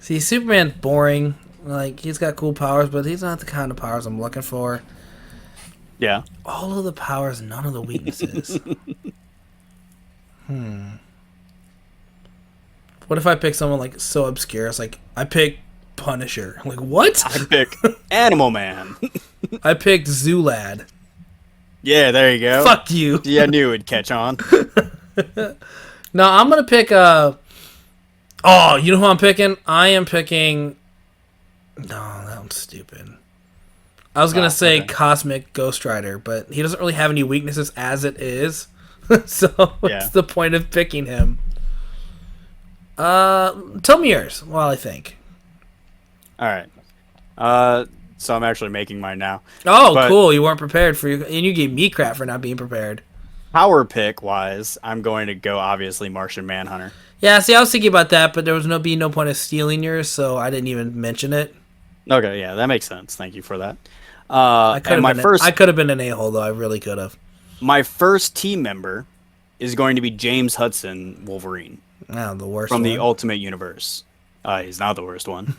See, Superman's boring. Like, he's got cool powers, but he's not the kind of powers I'm looking for. Yeah. All of the powers, none of the weaknesses. What if I pick someone, like, so obscure? It's like, I pick Punisher. Like, what? I pick Animal Man. I picked Zoolad. Yeah, there you go. Fuck you. Yeah, I knew it would catch on. No, I'm gonna pick, oh, you know who I'm picking? I am picking... No, that one's stupid. I was gonna say okay. Cosmic Ghost Rider, but he doesn't really have any weaknesses as it is. So what's the point of picking him? Tell me yours while I think. All right. So I'm actually making mine now. Oh, But- cool. You weren't prepared for and you gave me crap for not being prepared. Power pick wise, I'm going to go obviously Martian Manhunter. Yeah, see, I was thinking about that, but there was no point of stealing yours, so I didn't even mention it. Okay, yeah, that makes sense. Thank you for that. I could And have been an a-hole though. I really could have. my first team member is going to be James Hudson Wolverine No, the worst from one. the Ultimate Universe. He's not the worst one.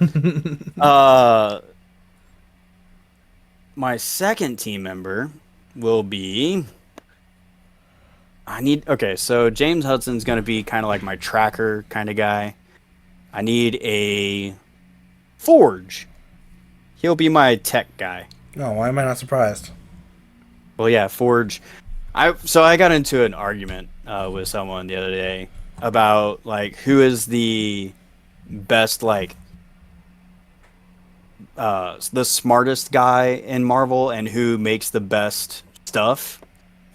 My second team member will be Okay, so James Hudson's gonna be kind of like my tracker kind of guy. I need a Forge. He'll be my tech guy. No, why am I not surprised? Well, yeah, Forge. I got into an argument with someone the other day about like who is the best like the smartest guy in Marvel and who makes the best stuff.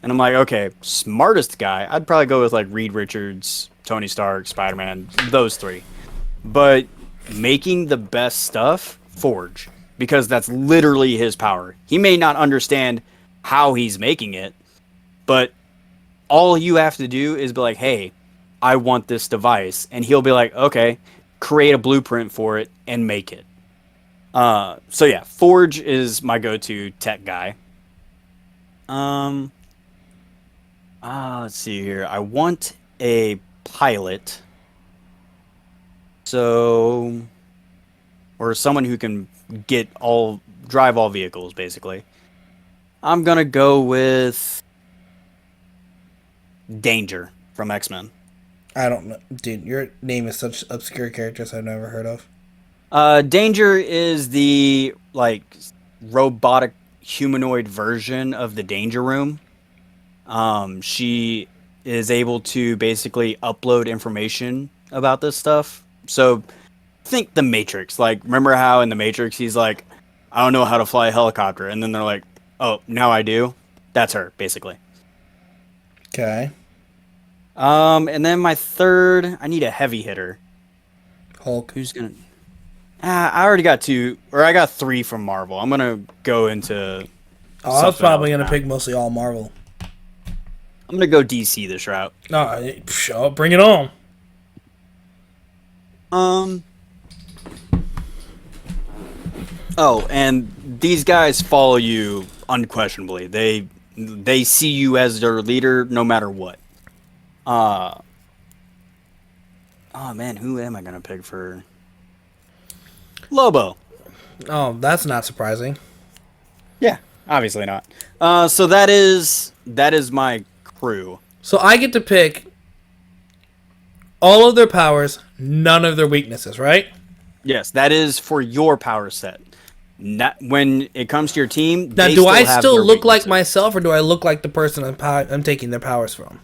And I'm like, okay, smartest guy. I'd probably go with like Reed Richards, Tony Stark, Spider-Man, those three. But making the best stuff, Forge, because that's literally his power. He may not understand how he's making it, but all you have to do is be like, hey, I want this device. And he'll be like, okay, create a blueprint for it and make it. So yeah, Forge is my go-to tech guy. Let's see here. I want a pilot. So, or someone who can drive all vehicles, basically. I'm gonna go with Danger from X-Men. I don't know, dude. Your name is such obscure characters I've never heard of. Danger is the like robotic humanoid version of the Danger Room. She is able to basically upload information about this stuff. So think the Matrix. Like, remember how in the Matrix he's like, I don't know how to fly a helicopter, and then they're like, oh, now I do. That's her, basically. Okay. And then my third, I need a heavy hitter. Hulk. Who's gonna? I already got two, or I got three from Marvel. I'm gonna go into. Oh, I was probably gonna pick mostly all Marvel. I'm gonna go DC this route. No, bring it on. Oh, and these guys follow you unquestionably. They see you as their leader no matter what. Oh man, who am I gonna pick for Lobo? Oh, that's not surprising. Yeah, obviously not. So that is my crew. So I get to pick all of their powers, none of their weaknesses, right? Yes, that is for your power set. Not when it comes to your team. Now, do I still look like myself, or do I look like the person I'm taking their powers from?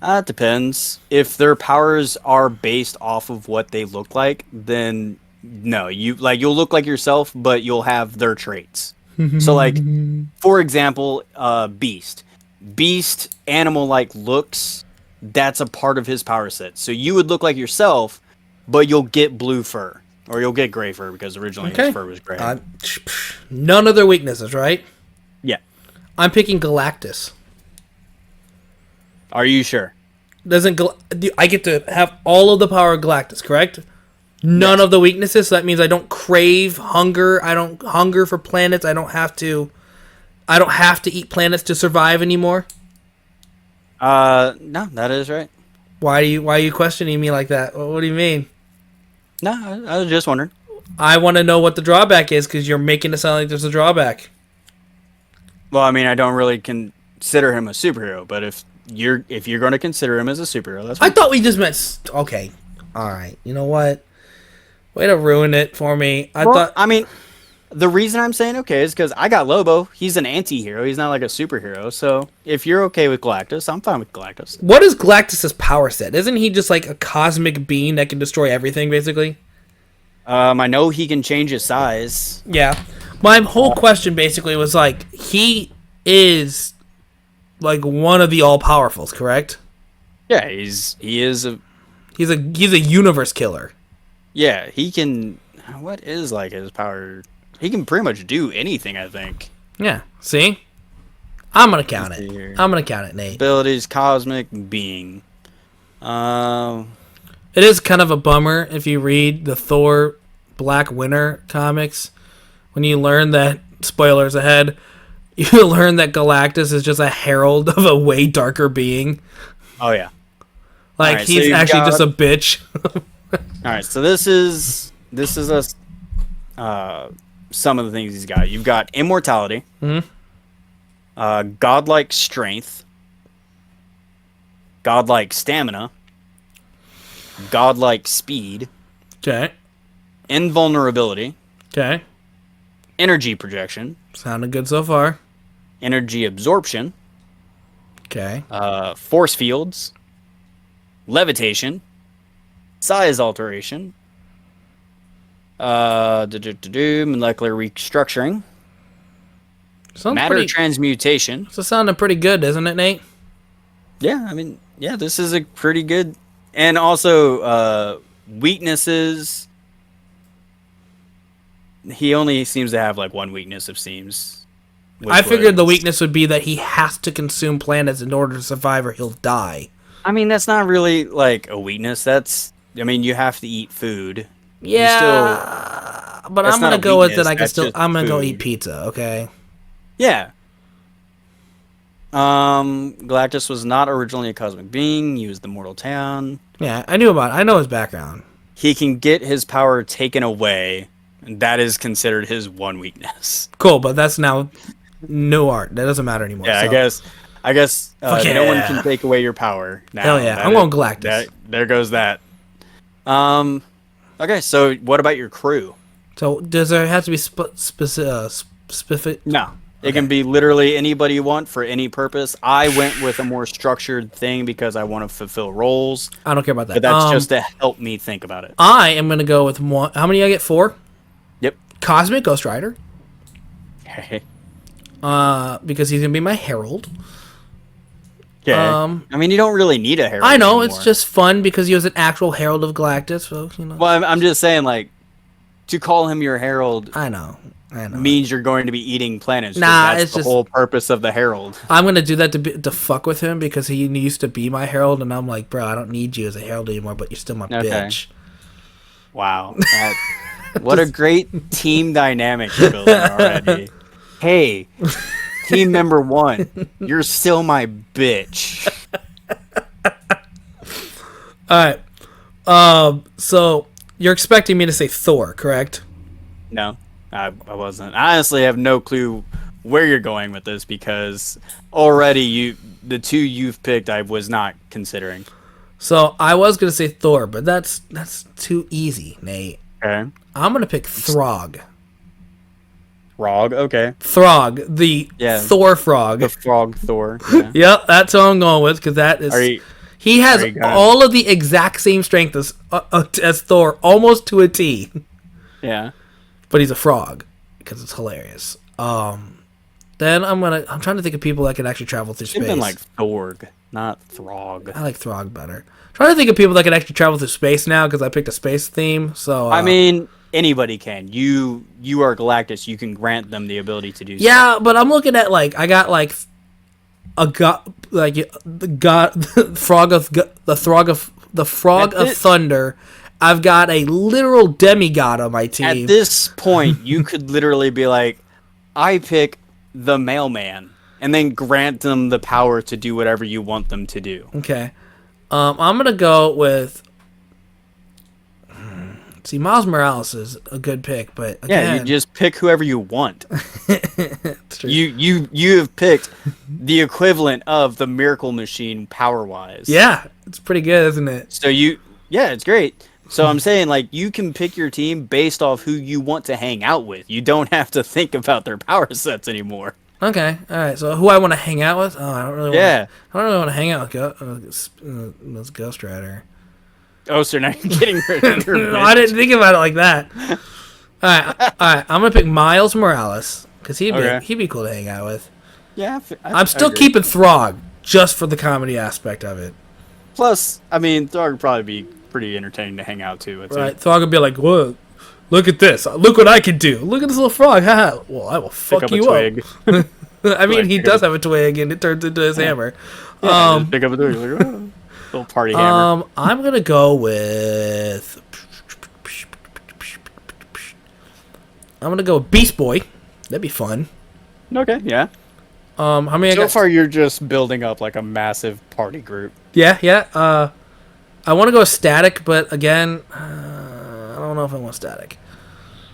It depends. If their powers are based off of what they look like, then no, you'll look like yourself, but you'll have their traits. So, like, for example, Beast. Beast, animal-like looks. That's a part of his power set. So you would look like yourself, but you'll get blue fur. Or you'll get gray fur, because originally his fur was gray. None of their weaknesses, right? Yeah. I'm picking Galactus. Are you sure? I get to have all of the power of Galactus, correct? None of the weaknesses, so that means I don't crave hunger. I don't hunger for planets. I don't have to eat planets to survive anymore. No, that is right. Why are you questioning me like that? What do you mean? No, I was just wondering. I want to know what the drawback is, because you're making it sound like there's a drawback. Well, I mean, I don't really consider him a superhero, but if you're going to consider him as a superhero, that's fine. I thought we just meant okay. All right. You know what? Way to ruin it for me. I mean, the reason I'm saying okay is because I got Lobo. He's an anti-hero. He's not like a superhero. So if you're okay with Galactus, I'm fine with Galactus. What is Galactus' power set? Isn't he just like a cosmic being that can destroy everything, basically? I know he can change his size. Yeah. My whole question basically was like, he is like one of the all-powerfuls, correct? Yeah, he's a universe killer. Yeah, he can. What is like his power? He can pretty much do anything, I think. Yeah. See? I'm gonna count it. I'm gonna count it, Nate. Abilities, cosmic being. It is kind of a bummer if you read the Thor Black Winter comics, when you learn that, spoilers ahead, you learn that Galactus is just a herald of a way darker being. Oh yeah. Like, right, he's actually just a bitch. Alright, so this is some of the things he's got. You've got immortality, godlike strength, godlike stamina, godlike speed, Okay. invulnerability, Okay. energy projection, Sounding good so far. energy absorption, Okay. force fields, levitation, size alteration, molecular restructuring, Sounds matter pretty. transmutation. So sounding pretty good, isn't it, Nate? Yeah, I mean, yeah, this is a pretty good, and also weaknesses. He only seems to have like one weakness, it seems. I figured the was- weakness would be that he has to consume planets in order to survive, or he'll die. I mean, that's not really like a weakness. That's, I mean, you have to eat food. Yeah, but that's I'm not gonna a go with weakness, that. I can that's still. just I'm gonna go food. eat pizza. Okay. Yeah. Galactus was not originally a cosmic being. He was the mortal town. Yeah, I knew about. I know his background. He can get his power taken away, and that is considered his one weakness. Cool, but that's now no art. That doesn't matter anymore. Yeah, so. I guess Fuck no one yeah. can take away your power now. Hell yeah, That I'm is- going Galactus. There goes that. Okay, so what about your crew? So does there have to be specific? No. It can be literally anybody you want for any purpose. I went with a more structured thing because I want to fulfill roles, I don't care about that. but that's just to help me think about it. I am gonna go with one. How many I get? 4. Yep. Cosmic Ghost Rider. Okay. Because he's gonna be my herald. Okay. Um, I mean, you don't really need a herald. I know anymore. it's just fun because he was an actual herald of Galactus. So you know. Well, I'm just saying, like, to call him your herald I know. means you're going to be eating planets. 'cause Nah, that's it's the just- whole purpose of the herald. I'm gonna do that to fuck with him because he used to be my herald, and I'm like, bro, I don't need you as a herald anymore, but you're still my Okay. bitch. Wow. What a great team dynamic you're building already. Hey, team member 1, you're still my bitch. All right. So you're expecting me to say Thor, correct? No, I wasn't. I honestly have no clue where you're going with this because already the two you've picked I was not considering. So I was gonna say Thor, but that's too easy, Nate. Okay. I'm gonna pick Throg. Frog, okay. Throg, the Yeah. Thor frog. The frog Thor. Yeah. Yep, that's what I'm going with because that is. Are you, He has are you gonna- all of the exact same strength as Thor, almost to a T. yeah. But he's a frog because it's hilarious. Then I'm trying to think of people that can actually travel through It's space. been like Thorg, not Throg. I like Throg better. Trying to think of people that can actually travel through space now because I picked a space theme. So I mean, anybody can. You are Galactus. You can grant them the ability to do so. yeah, but I'm looking at like I got like a god, like the god, the frog of At thi- thunder. I've got a literal demigod on my team. At this point, you could literally be like, I pick the mailman, and then grant them the power to do whatever you want them to do. Okay. I'm gonna go with. See, Miles Morales is a good pick, but Yeah, again, you just pick whoever you want. it's true. You have picked the equivalent of the Miracle Machine power wise. Yeah, it's pretty good, isn't it? So it's great. So I'm saying, like, you can pick your team based off who you want to hang out with. You don't have to think about their power sets anymore. Okay, all right. So who I want to hang out with? Oh, I don't really. Yeah. I don't really want to hang out with this Ghost Rider. Oh, so now you're getting rid of your No, I didn't think about it like that. All right. I'm gonna pick Miles Morales because Okay. he'd be cool to hang out with. Yeah, I'm still agree. keeping Throg just for the comedy aspect of it. Plus, I mean, Thor would probably be pretty entertaining to hang out to. Right? Throg would be like, "What? Look at this! Look what I can do! Look at this little frog! Haha! Well, I will Pick fuck up a you twig. up." I mean, Like, he pick does up- have a twig, and it turns into his hammer. Yeah, just pick up a twig. Like, oh, little party hammer. I'm gonna go with. I'm gonna go with Beast Boy. That'd be fun. Okay, yeah. How many? I So got? far, you're just building up like a massive party group. Yeah. I want to go Static, but again, I don't know if I want Static.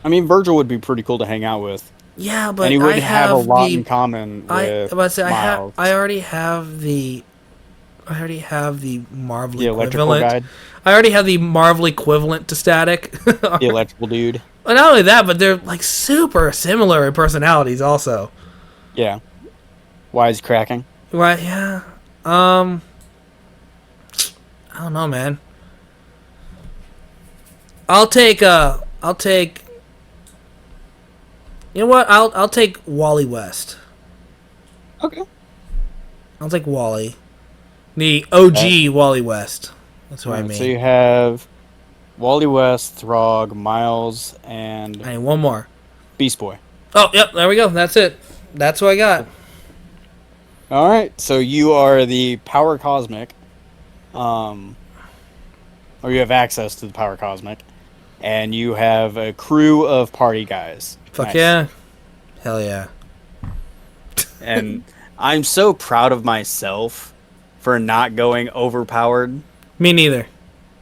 I mean, Virgil would be pretty cool to hang out with, Yeah, but and he would I have a lot the, in common with I about to say Miles. I already have the I already have the Marvel The electrical equivalent. guy. I already have the Marvel equivalent to Static. The electrical dude. Well, not only that, but they're like super similar in personalities also. Yeah. Wisecracking. Right, yeah. I don't know, man. I'll take you know what? I'll take Wally West. Okay. I'll take Wally. The OG Wally West. That's what I mean. So you have Wally West, Throg, Miles, and I need one more. Beast Boy. Oh, yep, there we go. That's it. That's what I got. All right. So you are the Power Cosmic, or you have access to the Power Cosmic, and you have a crew of party guys. Fuck Nice. yeah. Hell yeah. And I'm so proud of myself for not going overpowered. Me neither.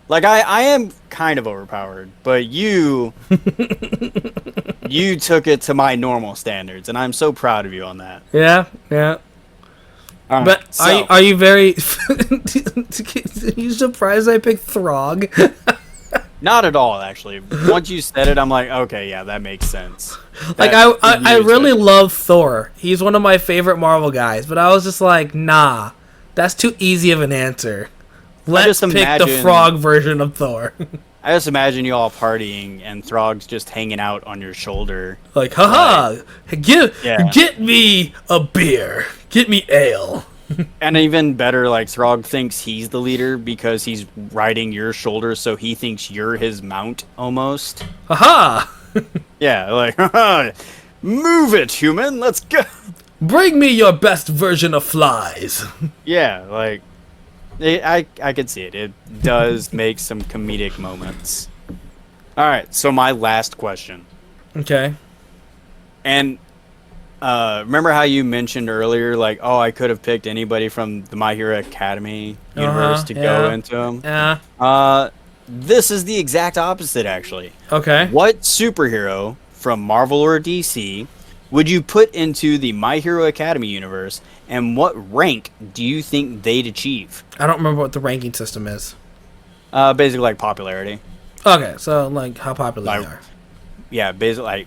Like I am kind of overpowered, but you took it to my normal standards, and I'm so proud of you on that. Yeah, yeah. All right, But so, are you very... Are you surprised I picked Throg? not at all, actually. Once you said it, I'm like, okay, yeah, that makes sense. Like, I really love Thor. He's one of my favorite Marvel guys. But I was just like, nah. That's too easy of an answer. Let's just pick the imagine- frog version of Thor. I just imagine you all partying and Throg's just hanging out on your shoulder. Like, haha! Yeah. Get me a beer. Get me ale. And even better, like Throg thinks he's the leader because he's riding your shoulder, so he thinks you're his mount almost. Haha! Yeah, like, move it, human, let's go. Bring me your best version of flies. Yeah, like, I could see it. It does make some comedic moments. All right, so my last question. Okay. And remember how you mentioned earlier, like, oh, I could have picked anybody from the My Hero Academy universe to go into them? Yeah. This is the exact opposite, actually. Okay. What superhero from Marvel or DC would you put into the My Hero Academy universe, and what rank do you think they'd achieve? I don't remember what the ranking system is. Basically, like popularity. Okay, so like how popular they Like, are. Yeah, basically, like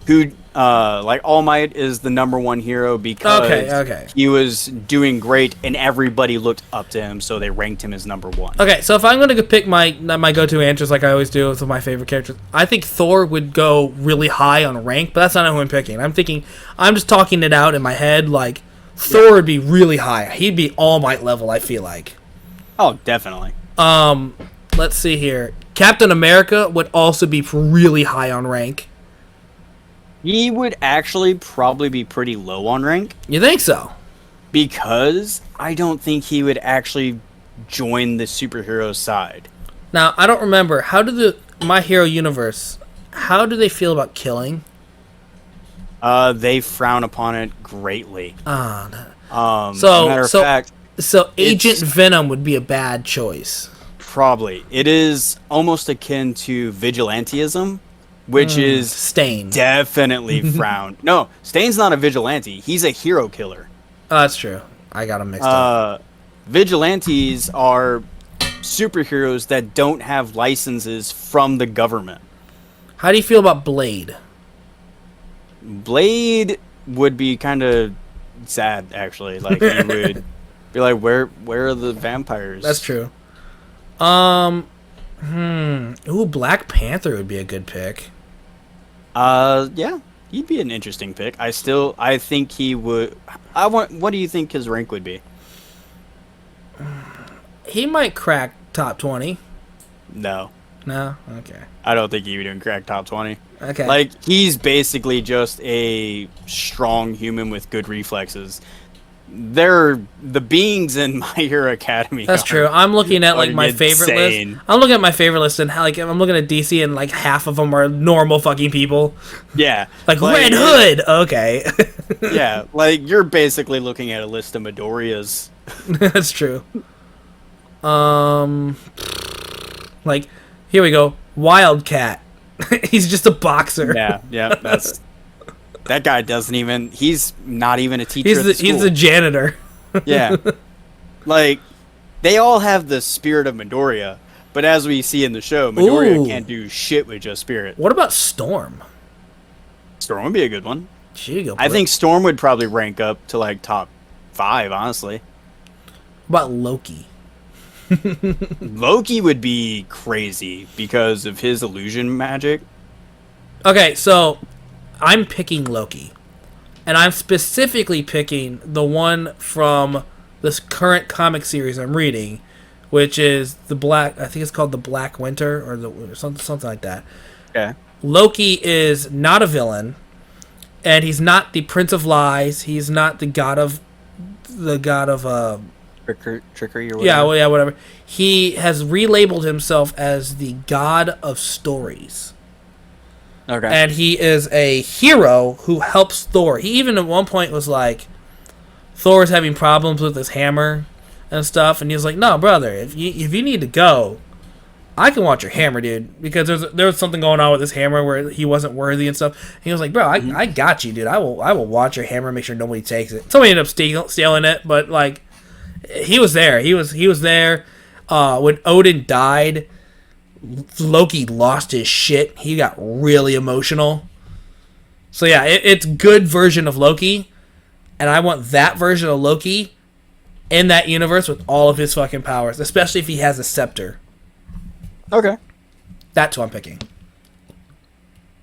who, like All Might is the #1 hero because Okay. he was doing great and everybody looked up to him, so they ranked him as #1. Okay, so if I'm gonna pick my go-to answers like I always do with my favorite characters, I think Thor would go really high on rank, but that's not who I'm picking. I'm just talking it out in my head. Like Thor would be really high. He'd be All Might level. I feel like. Oh, definitely. Let's see here. Captain America would also be really high on rank. He would actually probably be pretty low on rank. You think so? Because I don't think he would actually join the superhero side. Now, I don't remember. How do the My Hero universe, how do they feel about killing? They frown upon it greatly. Matter of fact, So Agent it's- Venom would be a bad choice. probably. It is almost akin to vigilantism, which is Stain. definitely frowned. No, Stane's not a vigilante. He's a hero killer. Oh, that's true. I got them mixed up. Vigilantes are superheroes that don't have licenses from the government. How do you feel about Blade? Blade would be kind of sad, actually. Like, he would be like, where are the vampires? That's true. Ooh, Black Panther would be a good pick. Yeah, he'd be an interesting pick. I think he would. What do you think his rank would be? He might crack top 20. No, No? Okay. I don't think he would even crack top 20. Okay. Like, he's basically just a strong human with good reflexes. They're the beings in My Hero Academy. That's true. I'm looking at like are my favorite insane. list. I'm looking at my favorite list, and like I'm looking at DC, and like half of them are normal fucking people. Yeah, Like Red Hood. Okay. Yeah, like you're basically looking at a list of Midoriyas. That's true. Like here we go. Wildcat. He's just a boxer. Yeah, that's that guy doesn't even. He's not even a teacher. He's at the school. he's the janitor. Yeah, like they all have the spirit of Midoriya, but as we see in the show, Midoriya Ooh. can't do shit with just spirit. What about Storm? Storm would be a good one. She could go I think Storm would probably rank up to like top 5, honestly. What about Loki? Loki would be crazy because of his illusion magic. Okay, so I'm picking Loki. And I'm specifically picking the one from this current comic series I'm reading, which is I think it's called the Black Winter or something like that. Okay. Loki is not a villain, and he's not the Prince of Lies. He's not the god of Trickery or whatever. yeah, whatever. He has relabeled himself as the god of stories. Okay. And he is a hero who helps Thor. He even at one point was like, Thor's having problems with his hammer and stuff, and he was like, "No, brother, if you need to go, I can watch your hammer, dude, because there was something going on with his hammer where he wasn't worthy and stuff." And he was like, "Bro, I got you, dude. I will watch your hammer, and make sure nobody takes it." Somebody ended up stealing it, but like, he was there. He was there when Odin died. Loki lost his shit. He got really emotional. So yeah, it's good version of Loki, and I want that version of Loki in that universe with all of his fucking powers, especially if he has a scepter. Okay. That's what I'm picking.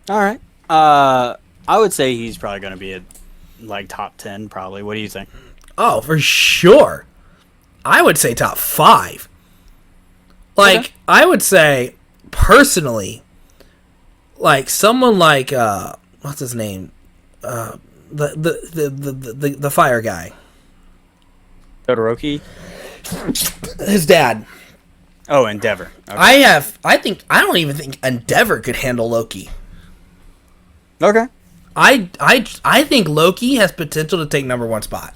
All right. I would say he's probably going to be at like top 10 probably. What do you think? Oh, for sure. I would say top 5. Like, Okay. I would say, personally, someone like, what's his name? The fire guy. Todoroki? His dad. Oh, Endeavor. Okay. I don't even think Endeavor could handle Loki. Okay. I think Loki has potential to take number 1 spot.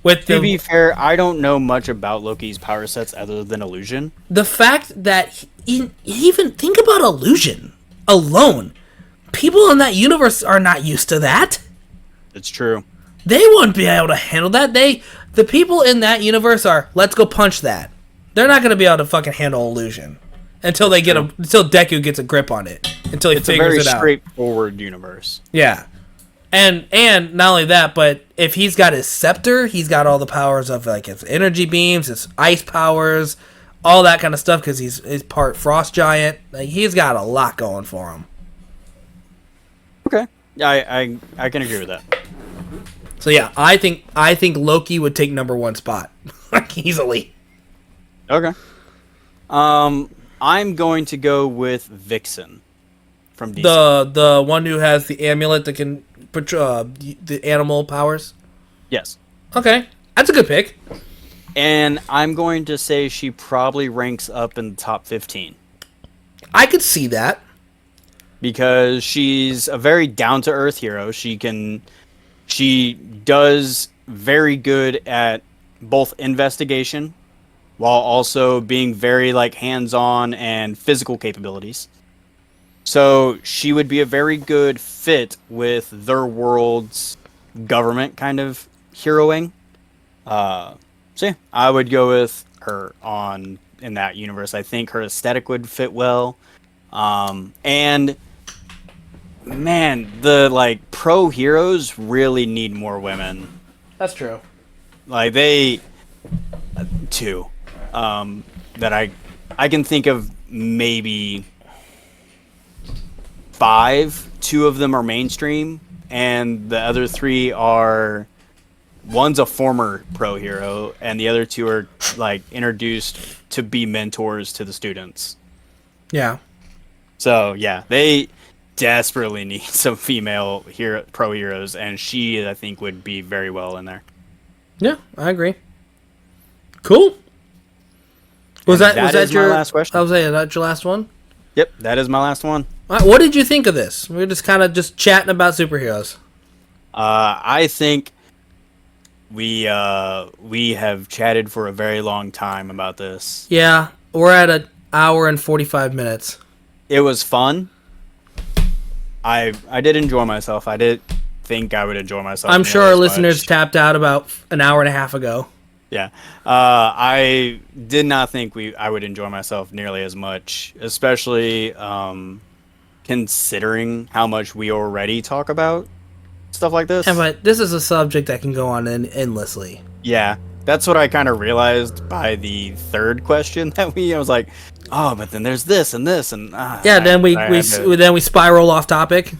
With To be fair, I don't know much about Loki's power sets other than illusion. the fact that even think about illusion alone. People in that universe are not used to that. It's true. They wouldn't be able to handle that. The people in that universe are, let's go punch that. They're not going to be able to fucking handle illusion until until Deku gets a grip on it. Until he It's a figures very it out. straightforward universe. Yeah. And not only that, but if he's got his scepter, he's got all the powers of like his energy beams, his ice powers, all that kind of stuff because he's part frost giant. Like, he's got a lot going for him. Okay. Yeah, I can agree with that. So yeah, I think Loki would take number 1 spot like easily. Okay. I'm going to go with Vixen from DC. The one who has the amulet that can patrol the animal powers. Yes. Okay, that's a good pick. And I'm going to say she probably ranks up in the top 15 I could see that. because she's a very down-to-earth hero. She does very good at both investigation while also being very like hands-on and physical capabilities. So she would be a very good fit with their world's government kind of heroing. So yeah, I would go with her in that universe. I think her aesthetic would fit well. And man, the like pro heroes really need more women. That's true. Like they two that I can think of maybe 5. 2 of them are mainstream, and the other 3 are, one's a former pro hero, and the other 2 are like introduced to be mentors to the students. Yeah. So yeah, they desperately need some female pro heroes, and she I think would be very well in there. Yeah, I agree. Cool. Was And that is your my last question? I was saying, that your last one? Yep, that is my last one. All right, what did you think of this? We were just kind of just chatting about superheroes. I think we have chatted for a very long time about this. Yeah, we're at an hour and 45 minutes. It was fun. I did enjoy myself. I did think I would enjoy myself. I'm sure our nearly as listeners much. tapped out about an hour and a half ago. Yeah. I did not think I would enjoy myself nearly as much, especially considering how much we already talk about stuff like Yeah, this. but this is a subject that can go on endlessly. Yeah. That's what I kind of realized by the third question that I was like, oh, but then there's this and this and Yeah, then I had to, then we spiral off topic.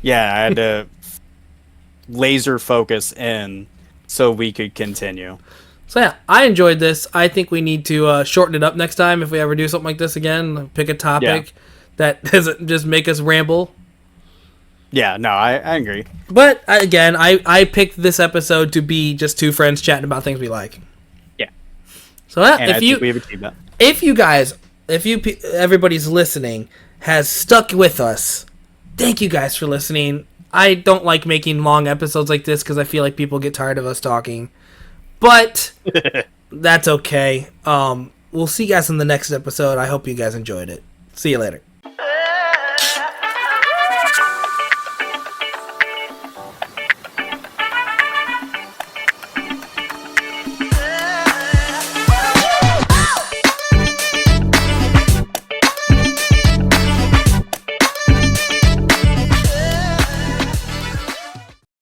yeah, I had to laser focus in so we could continue. So yeah, I enjoyed this. I think we need to shorten it up next time if we ever do something like this again. Pick a topic that doesn't just make us ramble. Yeah, no, I agree. But again, I picked this episode to be just two friends chatting about things we like. Yeah. So And I think we have achieved that. if you guys, everybody's listening has stuck with us, thank you guys for listening. I don't like making long episodes like this because I feel like people get tired of us talking. But that's okay. We'll see you guys in the next episode. I hope you guys enjoyed it. See you later.